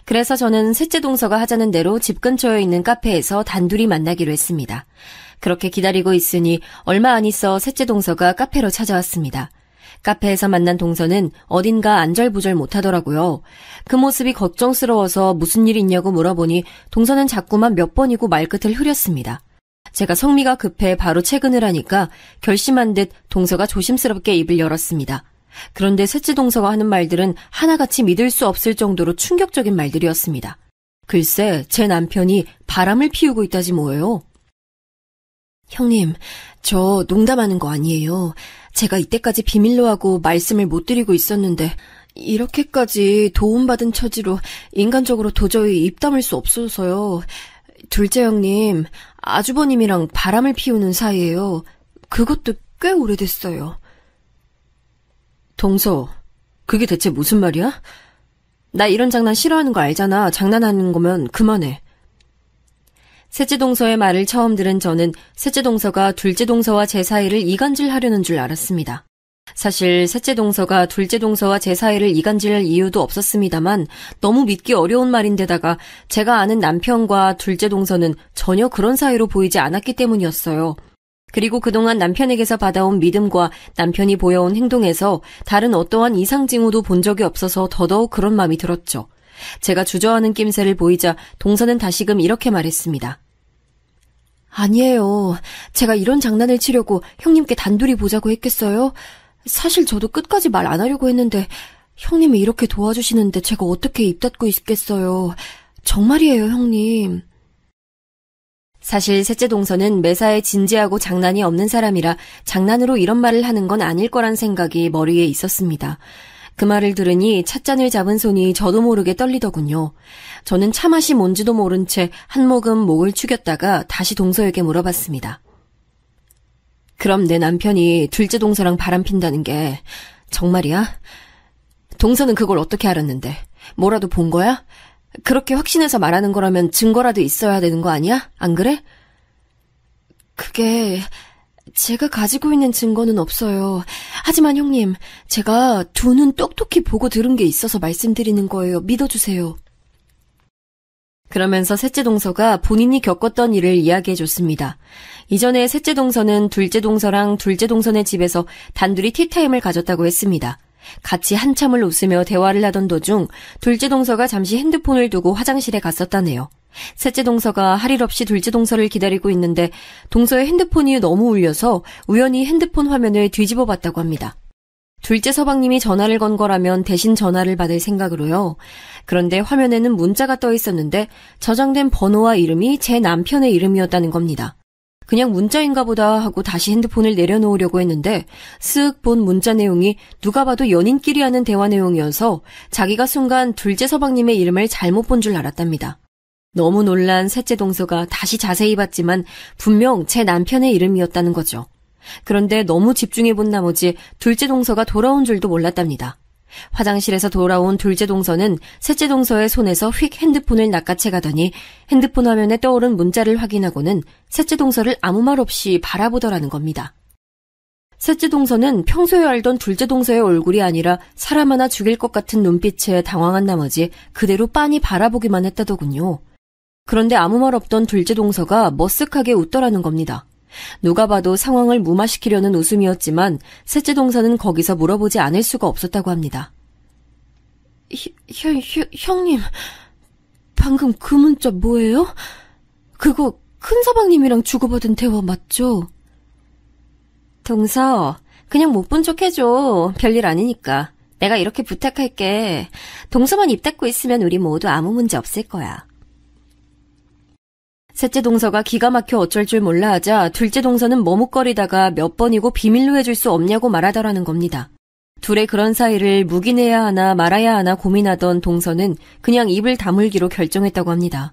그래서 저는 셋째 동서가 하자는 대로 집 근처에 있는 카페에서 단둘이 만나기로 했습니다. 그렇게 기다리고 있으니 얼마 안 있어 셋째 동서가 카페로 찾아왔습니다. 카페에서 만난 동서는 어딘가 안절부절 못하더라고요. 그 모습이 걱정스러워서 무슨 일 있냐고 물어보니 동서는 자꾸만 몇 번이고 말끝을 흐렸습니다. 제가 성미가 급해 바로 퇴근을 하니까 결심한 듯 동서가 조심스럽게 입을 열었습니다. 그런데 셋째 동서가 하는 말들은 하나같이 믿을 수 없을 정도로 충격적인 말들이었습니다. 글쎄, 제 남편이 바람을 피우고 있다지 뭐예요. 형님, 저 농담하는 거 아니에요. 제가 이때까지 비밀로 하고 말씀을 못 드리고 있었는데 이렇게까지 도움받은 처지로 인간적으로 도저히 입 다물 수 없어서요. 둘째 형님, 아주버님이랑 바람을 피우는 사이예요. 그것도 꽤 오래됐어요. 동서, 그게 대체 무슨 말이야? 나 이런 장난 싫어하는 거 알잖아. 장난하는 거면 그만해. 셋째 동서의 말을 처음 들은 저는 셋째 동서가 둘째 동서와 제 사이를 이간질하려는 줄 알았습니다. 사실 셋째 동서가 둘째 동서와 제 사이를 이간질할 이유도 없었습니다만 너무 믿기 어려운 말인데다가 제가 아는 남편과 둘째 동서는 전혀 그런 사이로 보이지 않았기 때문이었어요. 그리고 그동안 남편에게서 받아온 믿음과 남편이 보여온 행동에서 다른 어떠한 이상 징후도 본 적이 없어서 더더욱 그런 마음이 들었죠. 제가 주저하는 낌새를 보이자 동서는 다시금 이렇게 말했습니다. 아니에요. 제가 이런 장난을 치려고 형님께 단둘이 보자고 했겠어요? 사실 저도 끝까지 말 안 하려고 했는데 형님이 이렇게 도와주시는데 제가 어떻게 입 닫고 있겠어요. 정말이에요, 형님. 사실 셋째 동서는 매사에 진지하고 장난이 없는 사람이라 장난으로 이런 말을 하는 건 아닐 거란 생각이 머리에 있었습니다. 그 말을 들으니 찻잔을 잡은 손이 저도 모르게 떨리더군요. 저는 차맛이 뭔지도 모른 채 한 모금 목을 축였다가 다시 동서에게 물어봤습니다. 그럼 내 남편이 둘째 동서랑 바람핀다는 게 정말이야? 동서는 그걸 어떻게 알았는데? 뭐라도 본 거야? 그렇게 확신해서 말하는 거라면 증거라도 있어야 되는 거 아니야? 안 그래? 그게 제가 가지고 있는 증거는 없어요. 하지만 형님, 제가 두 눈 똑똑히 보고 들은 게 있어서 말씀드리는 거예요. 믿어주세요. 그러면서 셋째 동서가 본인이 겪었던 일을 이야기해줬습니다. 이전에 셋째 동서는 둘째 동서랑 둘째 동서네 집에서 단둘이 티타임을 가졌다고 했습니다. 같이 한참을 웃으며 대화를 하던 도중 둘째 동서가 잠시 핸드폰을 두고 화장실에 갔었다네요. 셋째 동서가 할 일 없이 둘째 동서를 기다리고 있는데 동서의 핸드폰이 너무 울려서 우연히 핸드폰 화면을 뒤집어 봤다고 합니다. 둘째 서방님이 전화를 건 거라면 대신 전화를 받을 생각으로요. 그런데 화면에는 문자가 떠 있었는데 저장된 번호와 이름이 제 남편의 이름이었다는 겁니다. 그냥 문자인가 보다 하고 다시 핸드폰을 내려놓으려고 했는데 쓱 본 문자 내용이 누가 봐도 연인끼리 하는 대화 내용이어서 자기가 순간 둘째 서방님의 이름을 잘못 본 줄 알았답니다. 너무 놀란 셋째 동서가 다시 자세히 봤지만 분명 제 남편의 이름이었다는 거죠. 그런데 너무 집중해본 나머지 둘째 동서가 돌아온 줄도 몰랐답니다. 화장실에서 돌아온 둘째 동서는 셋째 동서의 손에서 휙 핸드폰을 낚아채 가더니 핸드폰 화면에 떠오른 문자를 확인하고는 셋째 동서를 아무 말 없이 바라보더라는 겁니다. 셋째 동서는 평소에 알던 둘째 동서의 얼굴이 아니라 사람 하나 죽일 것 같은 눈빛에 당황한 나머지 그대로 빤히 바라보기만 했다더군요. 그런데 아무 말 없던 둘째 동서가 머쓱하게 웃더라는 겁니다. 누가 봐도 상황을 무마시키려는 웃음이었지만 셋째 동서는 거기서 물어보지 않을 수가 없었다고 합니다. 형님, 방금 그 문자 뭐예요? 그거 큰 서방님이랑 주고받은 대화 맞죠? 동서, 그냥 못 본 척 해줘. 별일 아니니까. 내가 이렇게 부탁할게. 동서만 입 닫고 있으면 우리 모두 아무 문제 없을 거야. 셋째 동서가 기가 막혀 어쩔 줄 몰라 하자 둘째 동서는 머뭇거리다가 몇 번이고 비밀로 해줄 수 없냐고 말하더라는 겁니다. 둘의 그런 사이를 묵인해야 하나 말아야 하나 고민하던 동서는 그냥 입을 다물기로 결정했다고 합니다.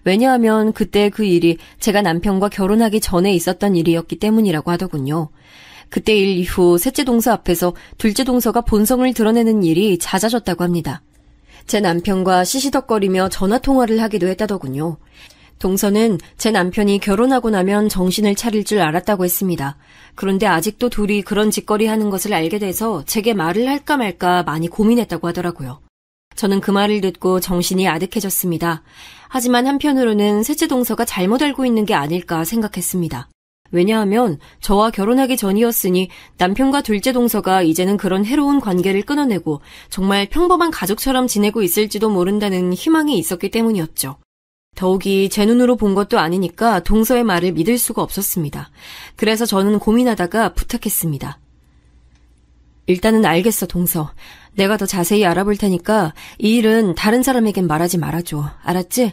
왜냐하면 그때 그 일이 제가 남편과 결혼하기 전에 있었던 일이었기 때문이라고 하더군요. 그때 일 이후 셋째 동서 앞에서 둘째 동서가 본성을 드러내는 일이 잦아졌다고 합니다. 제 남편과 시시덕거리며 전화통화를 하기도 했다더군요. 동서는 제 남편이 결혼하고 나면 정신을 차릴 줄 알았다고 했습니다. 그런데 아직도 둘이 그런 짓거리 하는 것을 알게 돼서 제게 말을 할까 말까 많이 고민했다고 하더라고요. 저는 그 말을 듣고 정신이 아득해졌습니다. 하지만 한편으로는 셋째 동서가 잘못 알고 있는 게 아닐까 생각했습니다. 왜냐하면 저와 결혼하기 전이었으니 남편과 둘째 동서가 이제는 그런 해로운 관계를 끊어내고 정말 평범한 가족처럼 지내고 있을지도 모른다는 희망이 있었기 때문이었죠. 더욱이 제 눈으로 본 것도 아니니까 동서의 말을 믿을 수가 없었습니다. 그래서 저는 고민하다가 부탁했습니다. 일단은 알겠어, 동서. 내가 더 자세히 알아볼 테니까 이 일은 다른 사람에겐 말하지 말아줘. 알았지?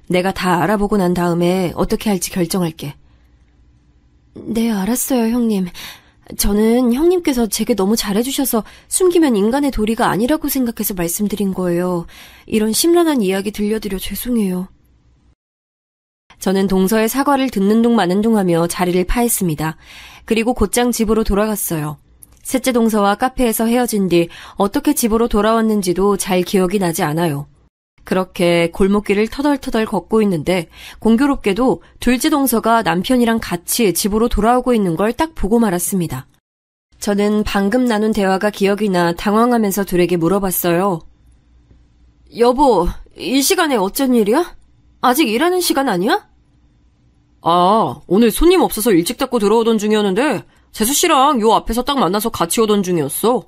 내가 다 알아보고 난 다음에 어떻게 할지 결정할게. 네, 알았어요, 형님. 저는 형님께서 제게 너무 잘해주셔서 숨기면 인간의 도리가 아니라고 생각해서 말씀드린 거예요. 이런 심란한 이야기 들려드려 죄송해요. 저는 동서의 사과를 듣는 둥 마는 둥 하며 자리를 파했습니다. 그리고 곧장 집으로 돌아갔어요. 셋째 동서와 카페에서 헤어진 뒤 어떻게 집으로 돌아왔는지도 잘 기억이 나지 않아요. 그렇게 골목길을 터덜터덜 걷고 있는데 공교롭게도 둘째 동서가 남편이랑 같이 집으로 돌아오고 있는 걸 딱 보고 말았습니다. 저는 방금 나눈 대화가 기억이 나 당황하면서 둘에게 물어봤어요. 여보, 이 시간에 어쩐 일이야? 아직 일하는 시간 아니야? 아, 오늘 손님 없어서 일찍 닫고 들어오던 중이었는데 재수씨랑 요 앞에서 딱 만나서 같이 오던 중이었어.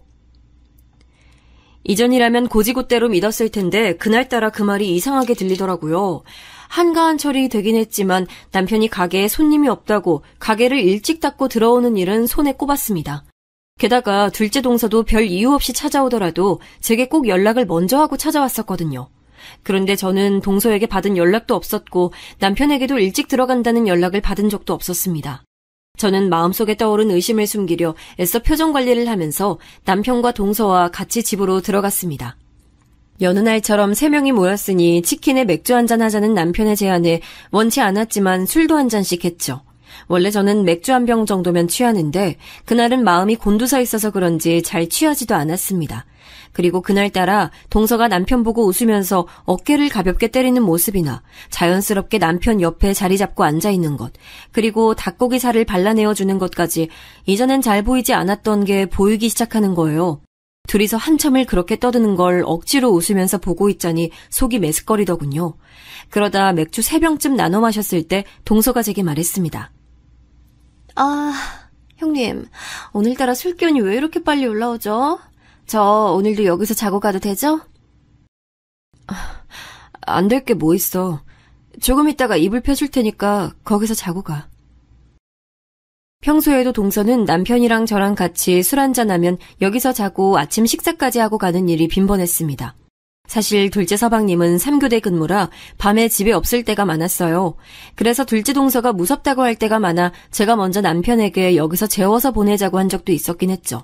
이전이라면 고지고대로 믿었을 텐데 그날따라 그 말이 이상하게 들리더라고요. 한가한 철이 되긴 했지만 남편이 가게에 손님이 없다고 가게를 일찍 닫고 들어오는 일은 손에 꼽았습니다. 게다가 둘째 동서도 별 이유 없이 찾아오더라도 제게 꼭 연락을 먼저 하고 찾아왔었거든요. 그런데 저는 동서에게 받은 연락도 없었고 남편에게도 일찍 들어간다는 연락을 받은 적도 없었습니다. 저는 마음속에 떠오른 의심을 숨기려 애써 표정 관리를 하면서 남편과 동서와 같이 집으로 들어갔습니다. 여느 날처럼 3명이 모였으니 치킨에 맥주 한잔 하자는 남편의 제안에 원치 않았지만 술도 한 잔씩 했죠. 원래 저는 맥주 한 병 정도면 취하는데 그날은 마음이 곤두서 있어서 그런지 잘 취하지도 않았습니다. 그리고 그날따라 동서가 남편 보고 웃으면서 어깨를 가볍게 때리는 모습이나 자연스럽게 남편 옆에 자리 잡고 앉아있는 것, 그리고 닭고기 살을 발라내어주는 것까지 이전엔 잘 보이지 않았던 게 보이기 시작하는 거예요. 둘이서 한참을 그렇게 떠드는 걸 억지로 웃으면서 보고 있자니 속이 메스꺼리더군요. 그러다 맥주 3병쯤 나눠 마셨을 때 동서가 제게 말했습니다. 아, 형님, 오늘따라 술기운이 왜 이렇게 빨리 올라오죠? 저 오늘도 여기서 자고 가도 되죠? 안 될 게 뭐 있어. 조금 있다가 이불 펴줄 테니까 거기서 자고 가. 평소에도 동서는 남편이랑 저랑 같이 술 한잔하면 여기서 자고 아침 식사까지 하고 가는 일이 빈번했습니다. 사실 둘째 서방님은 3교대 근무라 밤에 집에 없을 때가 많았어요. 그래서 둘째 동서가 무섭다고 할 때가 많아 제가 먼저 남편에게 여기서 재워서 보내자고 한 적도 있었긴 했죠.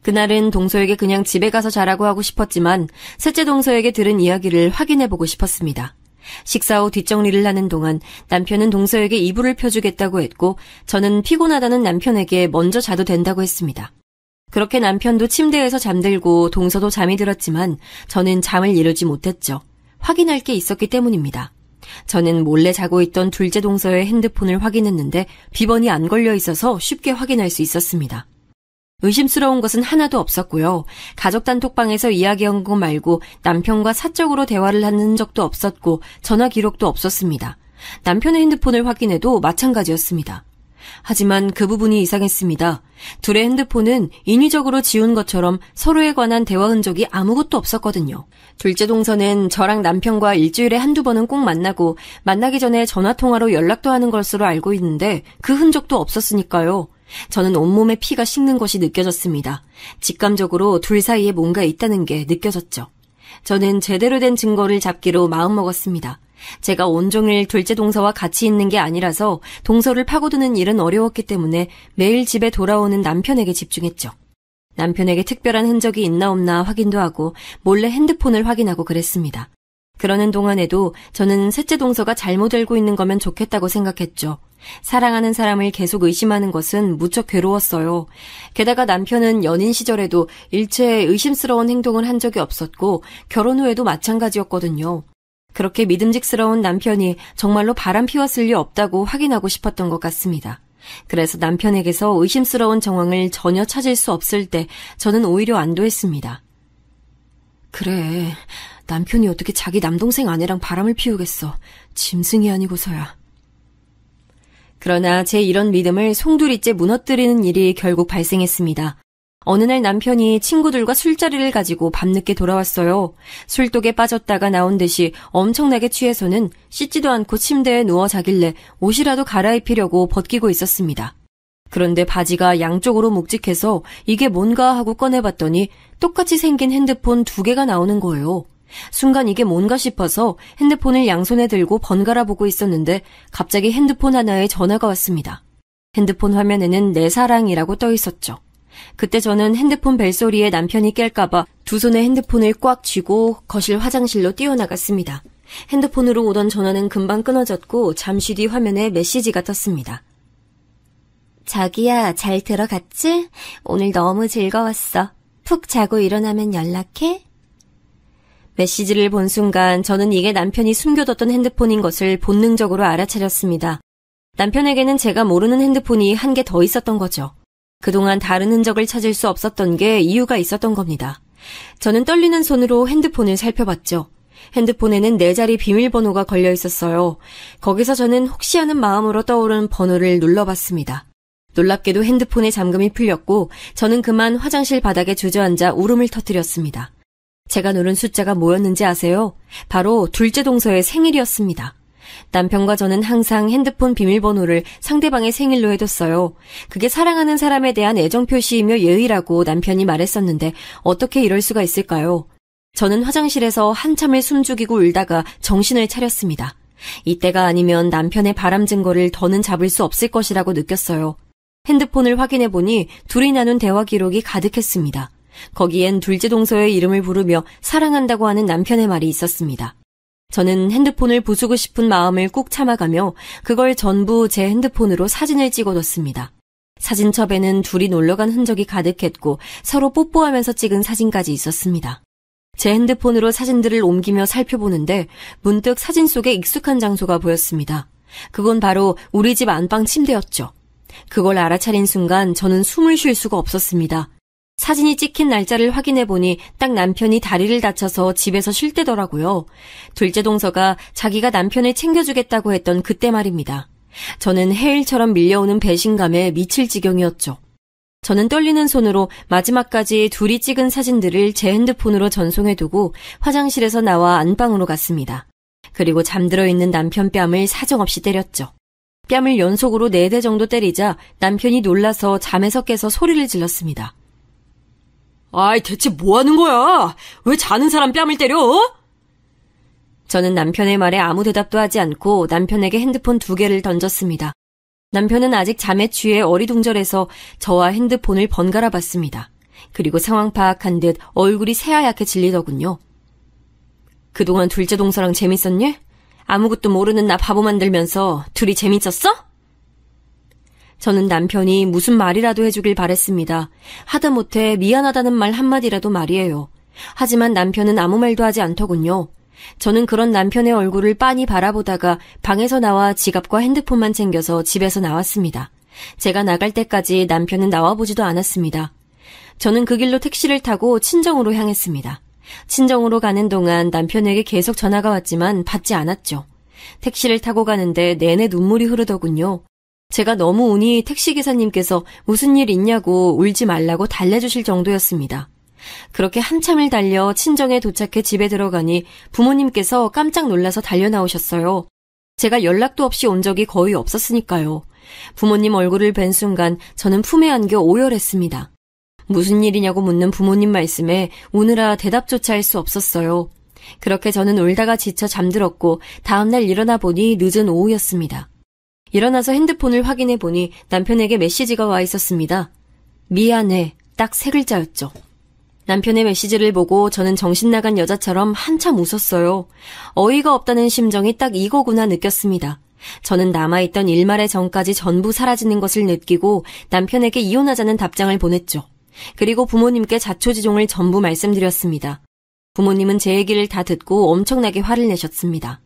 그날은 동서에게 그냥 집에 가서 자라고 하고 싶었지만 셋째 동서에게 들은 이야기를 확인해보고 싶었습니다. 식사 후 뒷정리를 하는 동안 남편은 동서에게 이불을 펴주겠다고 했고 저는 피곤하다는 남편에게 먼저 자도 된다고 했습니다. 그렇게 남편도 침대에서 잠들고 동서도 잠이 들었지만 저는 잠을 이루지 못했죠. 확인할 게 있었기 때문입니다. 저는 몰래 자고 있던 둘째 동서의 핸드폰을 확인했는데 비번이 안 걸려 있어서 쉽게 확인할 수 있었습니다. 의심스러운 것은 하나도 없었고요. 가족 단톡방에서 이야기한 거 말고 남편과 사적으로 대화를 한 흔적도 없었고 전화 기록도 없었습니다. 남편의 핸드폰을 확인해도 마찬가지였습니다. 하지만 그 부분이 이상했습니다. 둘의 핸드폰은 인위적으로 지운 것처럼 서로에 관한 대화 흔적이 아무것도 없었거든요. 둘째 동서는 저랑 남편과 일주일에 한두 번은 꼭 만나고 만나기 전에 전화통화로 연락도 하는 것으로 알고 있는데 그 흔적도 없었으니까요. 저는 온몸에 피가 식는 것이 느껴졌습니다. 직감적으로 둘 사이에 뭔가 있다는 게 느껴졌죠. 저는 제대로 된 증거를 잡기로 마음먹었습니다. 제가 온종일 둘째 동서와 같이 있는 게 아니라서 동서를 파고드는 일은 어려웠기 때문에 매일 집에 돌아오는 남편에게 집중했죠. 남편에게 특별한 흔적이 있나 없나 확인도 하고 몰래 핸드폰을 확인하고 그랬습니다. 그러는 동안에도 저는 셋째 동서가 잘못 알고 있는 거면 좋겠다고 생각했죠. 사랑하는 사람을 계속 의심하는 것은 무척 괴로웠어요. 게다가 남편은 연인 시절에도 일체 의심스러운 행동을 한 적이 없었고 결혼 후에도 마찬가지였거든요. 그렇게 믿음직스러운 남편이 정말로 바람 피웠을 리 없다고 확인하고 싶었던 것 같습니다. 그래서 남편에게서 의심스러운 정황을 전혀 찾을 수 없을 때 저는 오히려 안도했습니다. 그래, 남편이 어떻게 자기 남동생 아내랑 바람을 피우겠어. 짐승이 아니고서야. 그러나 제 이런 믿음을 송두리째 무너뜨리는 일이 결국 발생했습니다. 어느 날 남편이 친구들과 술자리를 가지고 밤늦게 돌아왔어요. 술독에 빠졌다가 나온 듯이 엄청나게 취해서는 씻지도 않고 침대에 누워 자길래 옷이라도 갈아입히려고 벗기고 있었습니다. 그런데 바지가 양쪽으로 묵직해서 이게 뭔가 하고 꺼내봤더니 똑같이 생긴 핸드폰 2개가 나오는 거예요. 순간 이게 뭔가 싶어서 핸드폰을 양손에 들고 번갈아 보고 있었는데 갑자기 핸드폰 하나에 전화가 왔습니다. 핸드폰 화면에는 내 사랑이라고 떠 있었죠. 그때 저는 핸드폰 벨소리에 남편이 깰까봐 두 손에 핸드폰을 꽉 쥐고 거실 화장실로 뛰어나갔습니다. 핸드폰으로 오던 전화는 금방 끊어졌고 잠시 뒤 화면에 메시지가 떴습니다. 자기야, 잘 들어갔지? 오늘 너무 즐거웠어. 푹 자고 일어나면 연락해? 메시지를 본 순간 저는 이게 남편이 숨겨뒀던 핸드폰인 것을 본능적으로 알아차렸습니다. 남편에게는 제가 모르는 핸드폰이 한 개 더 있었던 거죠. 그동안 다른 흔적을 찾을 수 없었던 게 이유가 있었던 겁니다. 저는 떨리는 손으로 핸드폰을 살펴봤죠. 핸드폰에는 4자리 비밀번호가 걸려 있었어요. 거기서 저는 혹시 하는 마음으로 떠오른 번호를 눌러봤습니다. 놀랍게도 핸드폰의 잠금이 풀렸고 저는 그만 화장실 바닥에 주저앉아 울음을 터뜨렸습니다. 제가 누른 숫자가 뭐였는지 아세요? 바로 둘째 동서의 생일이었습니다. 남편과 저는 항상 핸드폰 비밀번호를 상대방의 생일로 해뒀어요. 그게 사랑하는 사람에 대한 애정 표시이며 예의라고 남편이 말했었는데 어떻게 이럴 수가 있을까요? 저는 화장실에서 한참을 숨죽이고 울다가 정신을 차렸습니다. 이때가 아니면 남편의 바람 증거를 더는 잡을 수 없을 것이라고 느꼈어요. 핸드폰을 확인해보니 둘이 나눈 대화 기록이 가득했습니다. 거기엔 둘째 동서의 이름을 부르며 사랑한다고 하는 남편의 말이 있었습니다. 저는 핸드폰을 부수고 싶은 마음을 꾹 참아가며 그걸 전부 제 핸드폰으로 사진을 찍어뒀습니다. 사진첩에는 둘이 놀러간 흔적이 가득했고 서로 뽀뽀하면서 찍은 사진까지 있었습니다. 제 핸드폰으로 사진들을 옮기며 살펴보는데 문득 사진 속에 익숙한 장소가 보였습니다. 그건 바로 우리 집 안방 침대였죠. 그걸 알아차린 순간 저는 숨을 쉴 수가 없었습니다. 사진이 찍힌 날짜를 확인해보니 딱 남편이 다리를 다쳐서 집에서 쉴 때더라고요. 둘째 동서가 자기가 남편을 챙겨주겠다고 했던 그때 말입니다. 저는 해일처럼 밀려오는 배신감에 미칠 지경이었죠. 저는 떨리는 손으로 마지막까지 둘이 찍은 사진들을 제 핸드폰으로 전송해두고 화장실에서 나와 안방으로 갔습니다. 그리고 잠들어 있는 남편 뺨을 사정없이 때렸죠. 뺨을 연속으로 4대 정도 때리자 남편이 놀라서 잠에서 깨서 소리를 질렀습니다. 아이, 대체 뭐 하는 거야? 왜 자는 사람 뺨을 때려? 저는 남편의 말에 아무 대답도 하지 않고 남편에게 핸드폰 2개를 던졌습니다. 남편은 아직 잠에 취해 어리둥절해서 저와 핸드폰을 번갈아 봤습니다. 그리고 상황 파악한 듯 얼굴이 새하얗게 질리더군요. 그동안 둘째 동서랑 재밌었니? 아무것도 모르는 나 바보 만들면서 둘이 재밌었어? 저는 남편이 무슨 말이라도 해주길 바랬습니다. 하다못해 미안하다는 말 한마디라도 말이에요. 하지만 남편은 아무 말도 하지 않더군요. 저는 그런 남편의 얼굴을 빤히 바라보다가 방에서 나와 지갑과 핸드폰만 챙겨서 집에서 나왔습니다. 제가 나갈 때까지 남편은 나와보지도 않았습니다. 저는 그 길로 택시를 타고 친정으로 향했습니다. 친정으로 가는 동안 남편에게 계속 전화가 왔지만 받지 않았죠. 택시를 타고 가는데 내내 눈물이 흐르더군요. 제가 너무 우니 택시기사님께서 무슨 일 있냐고 울지 말라고 달래주실 정도였습니다. 그렇게 한참을 달려 친정에 도착해 집에 들어가니 부모님께서 깜짝 놀라서 달려나오셨어요. 제가 연락도 없이 온 적이 거의 없었으니까요. 부모님 얼굴을 뵌 순간 저는 품에 안겨 오열했습니다. 무슨 일이냐고 묻는 부모님 말씀에 우느라 대답조차 할 수 없었어요. 그렇게 저는 울다가 지쳐 잠들었고 다음날 일어나 보니 늦은 오후였습니다. 일어나서 핸드폰을 확인해 보니 남편에게 메시지가 와 있었습니다. 미안해, 딱 3글자였죠. 남편의 메시지를 보고 저는 정신 나간 여자처럼 한참 웃었어요. 어이가 없다는 심정이 딱 이거구나 느꼈습니다. 저는 남아있던 일말의 정까지 전부 사라지는 것을 느끼고 남편에게 이혼하자는 답장을 보냈죠. 그리고 부모님께 자초지종을 전부 말씀드렸습니다. 부모님은 제 얘기를 다 듣고 엄청나게 화를 내셨습니다.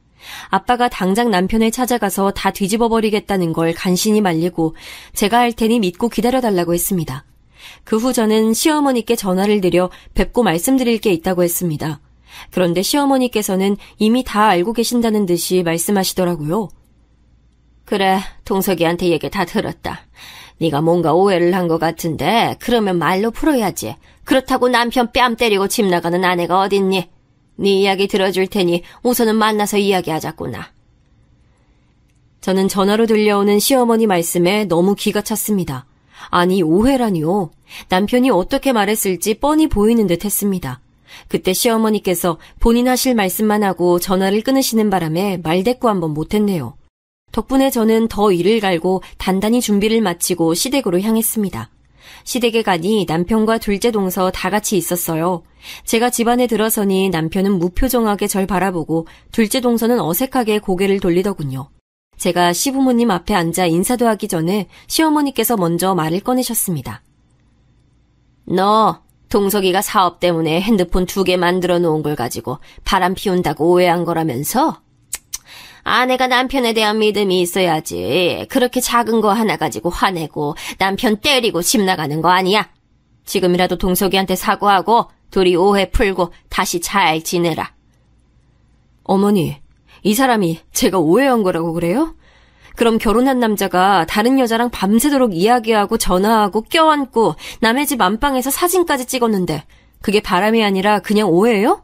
아빠가 당장 남편을 찾아가서 다 뒤집어버리겠다는 걸 간신히 말리고 제가 할 테니 믿고 기다려달라고 했습니다. 그 후 저는 시어머니께 전화를 드려 뵙고 말씀드릴 게 있다고 했습니다. 그런데 시어머니께서는 이미 다 알고 계신다는 듯이 말씀하시더라고요. 그래, 동석이한테 얘기 다 들었다. 네가 뭔가 오해를 한 것 같은데 그러면 말로 풀어야지. 그렇다고 남편 뺨 때리고 집 나가는 아내가 어딨니? 네 이야기 들어줄 테니 우선은 만나서 이야기하자꾸나. 저는 전화로 들려오는 시어머니 말씀에 너무 기가 찼습니다. 아니, 오해라니요. 남편이 어떻게 말했을지 뻔히 보이는 듯 했습니다. 그때 시어머니께서 본인 하실 말씀만 하고 전화를 끊으시는 바람에 말대꾸 한번 못했네요. 덕분에 저는 더 일을 갈고 단단히 준비를 마치고 시댁으로 향했습니다. 시댁에 가니 남편과 둘째 동서 다 같이 있었어요. 제가 집안에 들어서니 남편은 무표정하게 절 바라보고 둘째 동서는 어색하게 고개를 돌리더군요. 제가 시부모님 앞에 앉아 인사도 하기 전에 시어머니께서 먼저 말을 꺼내셨습니다. 너 동석이가 사업 때문에 핸드폰 2개 만들어 놓은 걸 가지고 바람 피운다고 오해한 거라면서? 아내가 남편에 대한 믿음이 있어야지. 그렇게 작은 거 하나 가지고 화내고 남편 때리고 집 나가는 거 아니야. 지금이라도 동석이한테 사과하고 둘이 오해 풀고 다시 잘 지내라. 어머니, 이 사람이 제가 오해한 거라고 그래요? 그럼 결혼한 남자가 다른 여자랑 밤새도록 이야기하고 전화하고 껴안고 남의 집 안방에서 사진까지 찍었는데 그게 바람이 아니라 그냥 오해예요?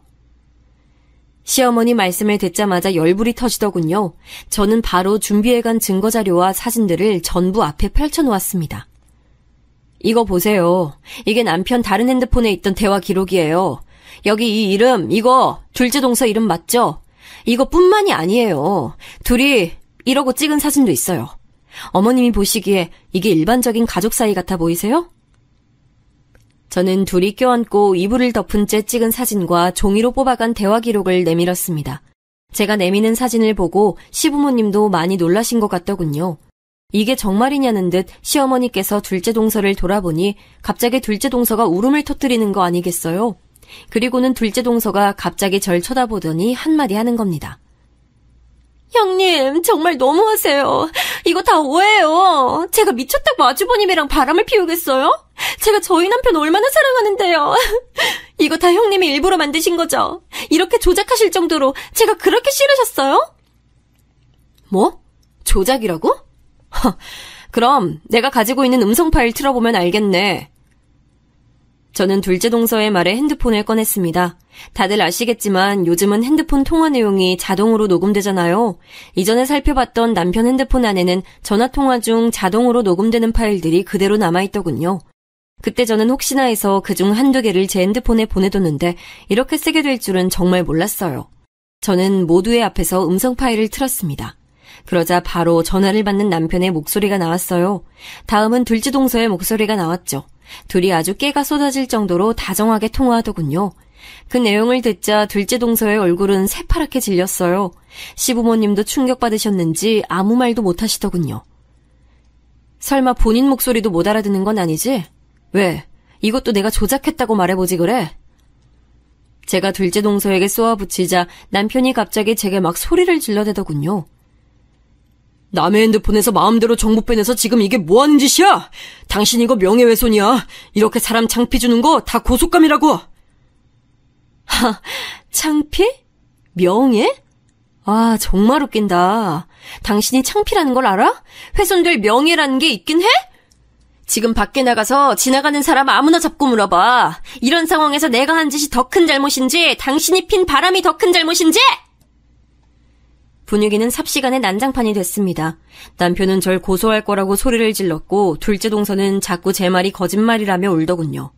시어머니 말씀을 듣자마자 열불이 터지더군요. 저는 바로 준비해간 증거자료와 사진들을 전부 앞에 펼쳐놓았습니다. 이거 보세요. 이게 남편 다른 핸드폰에 있던 대화 기록이에요. 여기 이 이름, 이거 둘째 동서 이름 맞죠? 이거뿐만이 아니에요. 둘이 이러고 찍은 사진도 있어요. 어머님이 보시기에 이게 일반적인 가족 사이 같아 보이세요? 저는 둘이 껴안고 이불을 덮은 채 찍은 사진과 종이로 뽑아간 대화 기록을 내밀었습니다. 제가 내미는 사진을 보고 시부모님도 많이 놀라신 것 같더군요. 이게 정말이냐는 듯 시어머니께서 둘째 동서를 돌아보니 갑자기 둘째 동서가 울음을 터뜨리는 거 아니겠어요? 그리고는 둘째 동서가 갑자기 절 쳐다보더니 한마디 하는 겁니다. 형님, 정말 너무하세요. 이거 다 오해예요. 제가 미쳤다고 아주버님이랑 바람을 피우겠어요? 제가 저희 남편 얼마나 사랑하는데요. 이거 다 형님이 일부러 만드신 거죠? 이렇게 조작하실 정도로 제가 그렇게 싫으셨어요? 뭐? 조작이라고? 그럼 내가 가지고 있는 음성 파일 틀어보면 알겠네. 저는 둘째 동서의 말에 핸드폰을 꺼냈습니다. 다들 아시겠지만 요즘은 핸드폰 통화 내용이 자동으로 녹음되잖아요. 이전에 살펴봤던 남편 핸드폰 안에는 전화통화 중 자동으로 녹음되는 파일들이 그대로 남아있더군요. 그때 저는 혹시나 해서 그중 한두 개를 제 핸드폰에 보내뒀는데 이렇게 쓰게 될 줄은 정말 몰랐어요. 저는 모두의 앞에서 음성 파일을 틀었습니다. 그러자 바로 전화를 받는 남편의 목소리가 나왔어요. 다음은 둘째 동서의 목소리가 나왔죠. 둘이 아주 깨가 쏟아질 정도로 다정하게 통화하더군요. 그 내용을 듣자 둘째 동서의 얼굴은 새파랗게 질렸어요. 시부모님도 충격받으셨는지 아무 말도 못하시더군요. 설마 본인 목소리도 못 알아듣는 건 아니지? 왜? 이것도 내가 조작했다고 말해보지 그래? 제가 둘째 동서에게 쏘아붙이자 남편이 갑자기 제게 막 소리를 질러대더군요. 남의 핸드폰에서 마음대로 정보 빼내서 지금 이게 뭐하는 짓이야? 당신 이거 명예훼손이야. 이렇게 사람 창피 주는 거 다 고속감이라고. 하, 창피? 명예? 아, 정말 웃긴다. 당신이 창피라는 걸 알아? 훼손될 명예라는 게 있긴 해? 지금 밖에 나가서 지나가는 사람 아무나 잡고 물어봐. 이런 상황에서 내가 한 짓이 더 큰 잘못인지 당신이 핀 바람이 더 큰 잘못인지? 분위기는 삽시간에 난장판이 됐습니다. 남편은 절 고소할 거라고 소리를 질렀고 둘째 동서는 자꾸 제 말이 거짓말이라며 울더군요.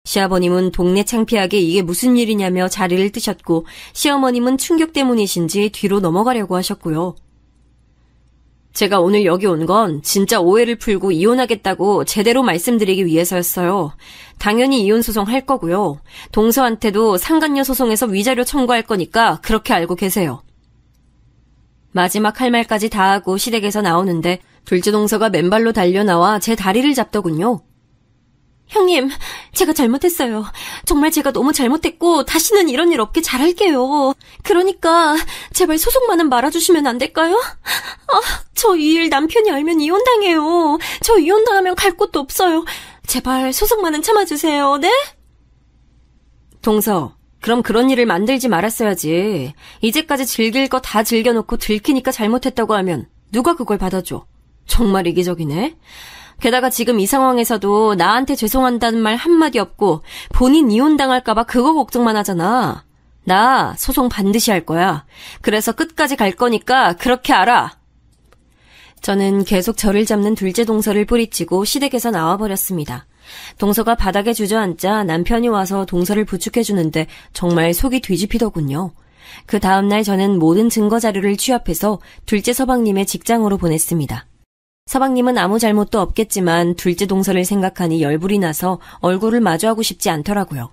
시아버님은 동네 창피하게 이게 무슨 일이냐며 자리를 뜨셨고 시어머님은 충격 때문이신지 뒤로 넘어가려고 하셨고요. 제가 오늘 여기 온 건 진짜 오해를 풀고 이혼하겠다고 제대로 말씀드리기 위해서였어요. 당연히 이혼 소송 할 거고요. 동서한테도 상간녀 소송에서 위자료 청구할 거니까 그렇게 알고 계세요. 마지막 할 말까지 다 하고 시댁에서 나오는데 둘째 동서가 맨발로 달려나와 제 다리를 잡더군요. 형님, 제가 잘못했어요. 정말 제가 너무 잘못했고 다시는 이런 일 없게 잘할게요. 그러니까 제발 소송만은 말아주시면 안 될까요? 저 이 일 남편이 알면 이혼당해요. 저 이혼당하면 갈 곳도 없어요. 제발 소송만은 참아주세요. 네? 동서, 그럼 그런 일을 만들지 말았어야지. 이제까지 즐길 거 다 즐겨놓고 들키니까 잘못했다고 하면 누가 그걸 받아줘? 정말 이기적이네. 게다가 지금 이 상황에서도 나한테 죄송한다는 말 한마디 없고 본인 이혼당할까봐 그거 걱정만 하잖아. 나 소송 반드시 할 거야. 그래서 끝까지 갈 거니까 그렇게 알아. 저는 계속 저를 잡는 둘째 동서를 뿌리치고 시댁에서 나와버렸습니다. 동서가 바닥에 주저앉자 남편이 와서 동서를 부축해주는데 정말 속이 뒤집히더군요. 그 다음날 저는 모든 증거 자료를 취합해서 둘째 서방님의 직장으로 보냈습니다. 서방님은 아무 잘못도 없겠지만 둘째 동서를 생각하니 열불이 나서 얼굴을 마주하고 싶지 않더라고요.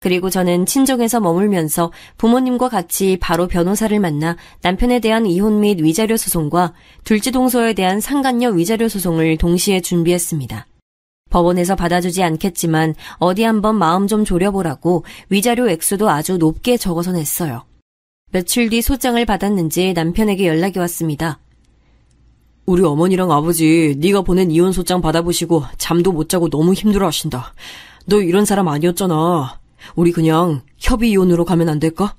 그리고 저는 친정에서 머물면서 부모님과 같이 바로 변호사를 만나 남편에 대한 이혼 및 위자료 소송과 둘째 동서에 대한 상간녀 위자료 소송을 동시에 준비했습니다. 법원에서 받아주지 않겠지만 어디 한번 마음 좀 졸여보라고 위자료 액수도 아주 높게 적어서 냈어요. 며칠 뒤 소장을 받았는지 남편에게 연락이 왔습니다. 우리 어머니랑 아버지 네가 보낸 이혼 소장 받아보시고 잠도 못 자고 너무 힘들어하신다. 너 이런 사람 아니었잖아. 우리 그냥 협의 이혼으로 가면 안 될까?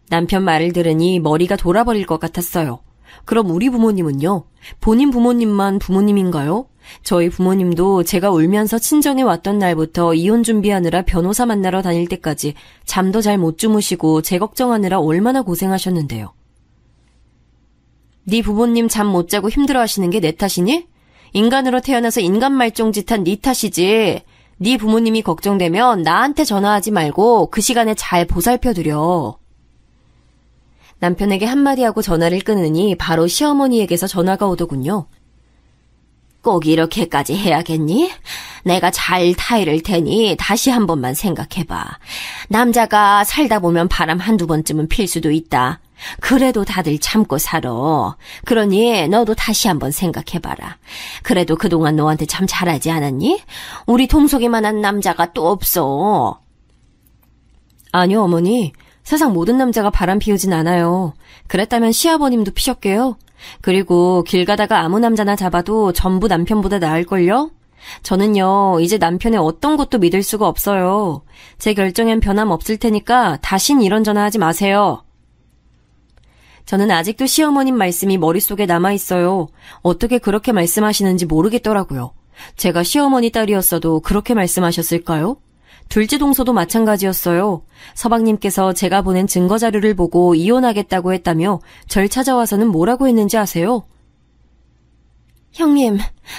남편 말을 들으니 머리가 돌아버릴 것 같았어요. 그럼 우리 부모님은요? 본인 부모님만 부모님인가요? 저희 부모님도 제가 울면서 친정에 왔던 날부터 이혼 준비하느라 변호사 만나러 다닐 때까지 잠도 잘 못 주무시고 제 걱정하느라 얼마나 고생하셨는데요. 네 부모님 잠 못 자고 힘들어하시는 게 내 탓이니? 인간으로 태어나서 인간 말종짓한 네 탓이지. 네 부모님이 걱정되면 나한테 전화하지 말고 그 시간에 잘 보살펴드려. 남편에게 한마디 하고 전화를 끊으니 바로 시어머니에게서 전화가 오더군요. 꼭 이렇게까지 해야겠니? 내가 잘 타이를 테니 다시 한 번만 생각해봐. 남자가 살다 보면 바람 한두 번쯤은 필 수도 있다. 그래도 다들 참고 살아. 그러니 너도 다시 한번 생각해봐라. 그래도 그동안 너한테 참 잘하지 않았니? 우리 동석이만한 남자가 또 없어. 아니요, 어머니. 세상 모든 남자가 바람 피우진 않아요. 그랬다면 시아버님도 피셨게요. 그리고 길 가다가 아무 남자나 잡아도 전부 남편보다 나을걸요? 저는요, 이제 남편의 어떤 것도 믿을 수가 없어요. 제 결정엔 변함 없을 테니까 다신 이런 전화하지 마세요. 저는 아직도 시어머님 말씀이 머릿속에 남아있어요. 어떻게 그렇게 말씀하시는지 모르겠더라고요. 제가 시어머니 딸이었어도 그렇게 말씀하셨을까요? 둘째 동서도 마찬가지였어요. 서방님께서 제가 보낸 증거자료를 보고 이혼하겠다고 했다며 절 찾아와서는 뭐라고 했는지 아세요? 형님,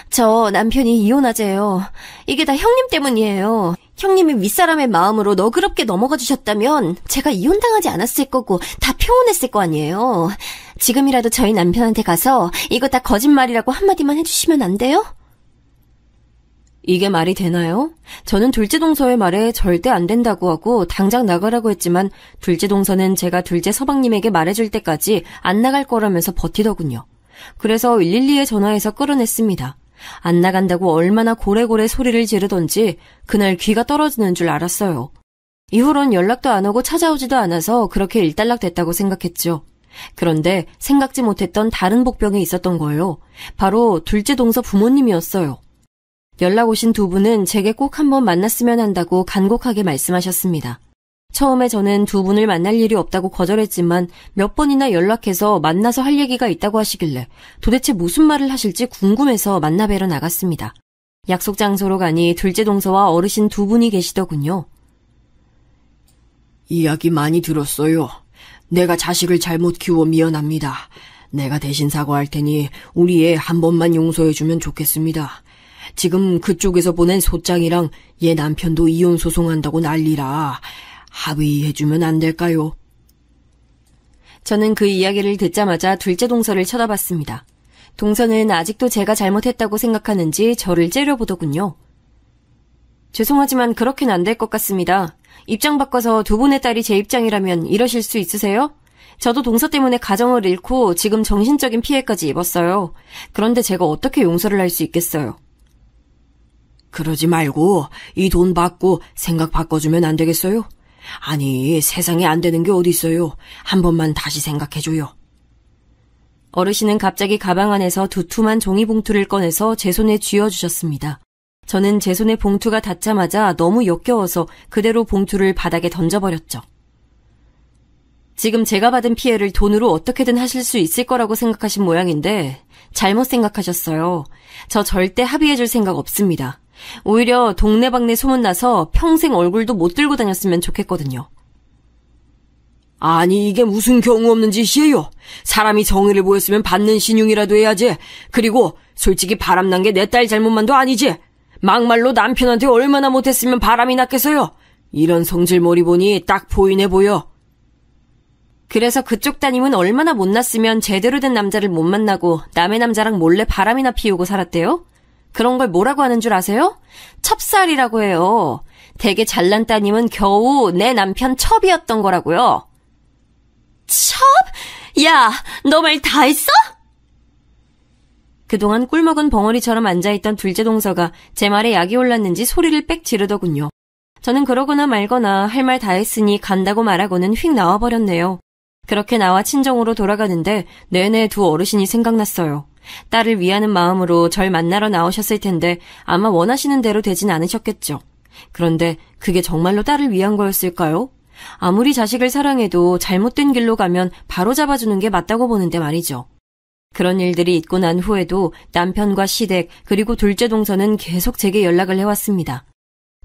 저 남편이 이혼하재요. 이게 다 형님 때문이에요. 형님이 윗사람의 마음으로 너그럽게 넘어가 주셨다면 제가 이혼당하지 않았을 거고 다 평온했을 거 아니에요. 지금이라도 저희 남편한테 가서 이거 다 거짓말이라고 한마디만 해주시면 안 돼요? 이게 말이 되나요? 저는 둘째 동서의 말에 절대 안 된다고 하고 당장 나가라고 했지만 둘째 동서는 제가 둘째 서방님에게 말해줄 때까지 안 나갈 거라면서 버티더군요. 그래서 112에 전화해서 끌어냈습니다. 안 나간다고 얼마나 고래고래 소리를 지르던지 그날 귀가 떨어지는 줄 알았어요. 이후론 연락도 안 오고 찾아오지도 않아서 그렇게 일단락됐다고 생각했죠. 그런데 생각지 못했던 다른 복병이 있었던 거예요. 바로 둘째 동서 부모님이었어요. 연락 오신 두 분은 제게 꼭 한번 만났으면 한다고 간곡하게 말씀하셨습니다. 처음에 저는 두 분을 만날 일이 없다고 거절했지만 몇 번이나 연락해서 만나서 할 얘기가 있다고 하시길래 도대체 무슨 말을 하실지 궁금해서 만나뵈러 나갔습니다. 약속 장소로 가니 둘째 동서와 어르신 두 분이 계시더군요. 이야기 많이 들었어요. 내가 자식을 잘못 키워 미안합니다. 내가 대신 사과할 테니 우리 애 한 번만 용서해주면 좋겠습니다. 지금 그쪽에서 보낸 소장이랑 얘 남편도 이혼 소송한다고 난리라. 합의해주면 안 될까요? 저는 그 이야기를 듣자마자 둘째 동서를 쳐다봤습니다. 동서는 아직도 제가 잘못했다고 생각하는지 저를 째려보더군요. 죄송하지만 그렇게는 안 될 것 같습니다. 입장 바꿔서 두 분의 딸이 제 입장이라면 이러실 수 있으세요? 저도 동서 때문에 가정을 잃고 지금 정신적인 피해까지 입었어요. 그런데 제가 어떻게 용서를 할 수 있겠어요? 그러지 말고 이 돈 받고 생각 바꿔주면 안 되겠어요? 아니, 세상에 안 되는 게 어디 있어요. 한 번만 다시 생각해줘요. 어르신은 갑자기 가방 안에서 두툼한 종이봉투를 꺼내서 제 손에 쥐어주셨습니다. 저는 제 손에 봉투가 닿자마자 너무 역겨워서 그대로 봉투를 바닥에 던져버렸죠. 지금 제가 받은 피해를 돈으로 어떻게든 하실 수 있을 거라고 생각하신 모양인데 잘못 생각하셨어요. 저 절대 합의해줄 생각 없습니다. 오히려 동네방네 소문나서 평생 얼굴도 못 들고 다녔으면 좋겠거든요. 아니, 이게 무슨 경우 없는 짓이에요. 사람이 정의를 보였으면 받는 신용이라도 해야지. 그리고 솔직히 바람난 게 내 딸 잘못만도 아니지. 막말로 남편한테 얼마나 못했으면 바람이 났겠어요. 이런 성질머리 보니 딱 보이네 보여. 그래서 그쪽 따님은 얼마나 못났으면 제대로 된 남자를 못 만나고 남의 남자랑 몰래 바람이나 피우고 살았대요? 그런 걸 뭐라고 하는 줄 아세요? 첩살이라고 해요. 되게 잘난 따님은 겨우 내 남편 첩이었던 거라고요. 첩? 야, 너 말 다 했어? 그동안 꿀먹은 벙어리처럼 앉아있던 둘째 동서가 제 말에 약이 올랐는지 소리를 빽 지르더군요. 저는 그러거나 말거나 할 말 다 했으니 간다고 말하고는 휙 나와버렸네요. 그렇게 나와 친정으로 돌아가는데 내내 두 어르신이 생각났어요. 딸을 위하는 마음으로 절 만나러 나오셨을 텐데 아마 원하시는 대로 되진 않으셨겠죠. 그런데 그게 정말로 딸을 위한 거였을까요? 아무리 자식을 사랑해도 잘못된 길로 가면 바로 잡아주는 게 맞다고 보는데 말이죠. 그런 일들이 있고 난 후에도 남편과 시댁 그리고 둘째 동서는 계속 제게 연락을 해왔습니다.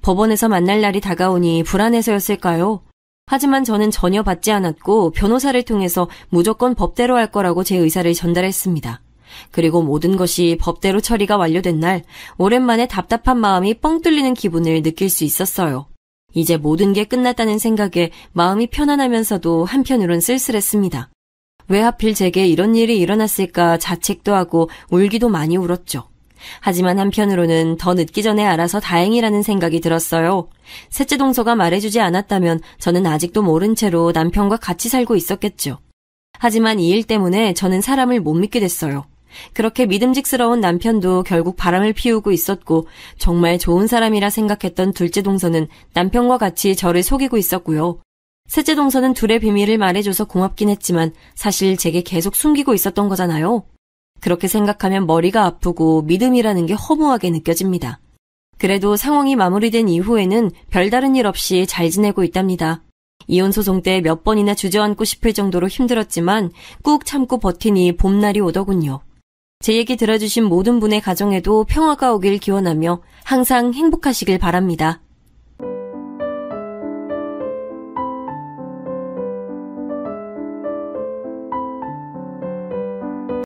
법원에서 만날 날이 다가오니 불안해서였을까요? 하지만 저는 전혀 받지 않았고 변호사를 통해서 무조건 법대로 할 거라고 제 의사를 전달했습니다. 그리고 모든 것이 법대로 처리가 완료된 날 오랜만에 답답한 마음이 뻥 뚫리는 기분을 느낄 수 있었어요. 이제 모든 게 끝났다는 생각에 마음이 편안하면서도 한편으론 쓸쓸했습니다. 왜 하필 제게 이런 일이 일어났을까 자책도 하고 울기도 많이 울었죠. 하지만 한편으로는 더 늦기 전에 알아서 다행이라는 생각이 들었어요. 셋째 동서가 말해주지 않았다면 저는 아직도 모른 채로 남편과 같이 살고 있었겠죠. 하지만 이 일 때문에 저는 사람을 못 믿게 됐어요. 그렇게 믿음직스러운 남편도 결국 바람을 피우고 있었고 정말 좋은 사람이라 생각했던 둘째 동서는 남편과 같이 저를 속이고 있었고요. 셋째 동서는 둘의 비밀을 말해줘서 고맙긴 했지만 사실 제게 계속 숨기고 있었던 거잖아요. 그렇게 생각하면 머리가 아프고 믿음이라는 게 허무하게 느껴집니다. 그래도 상황이 마무리된 이후에는 별다른 일 없이 잘 지내고 있답니다. 이혼 소송 때 몇 번이나 주저앉고 싶을 정도로 힘들었지만 꾹 참고 버티니 봄날이 오더군요. 제 얘기 들어주신 모든 분의 가정에도 평화가 오길 기원하며 항상 행복하시길 바랍니다.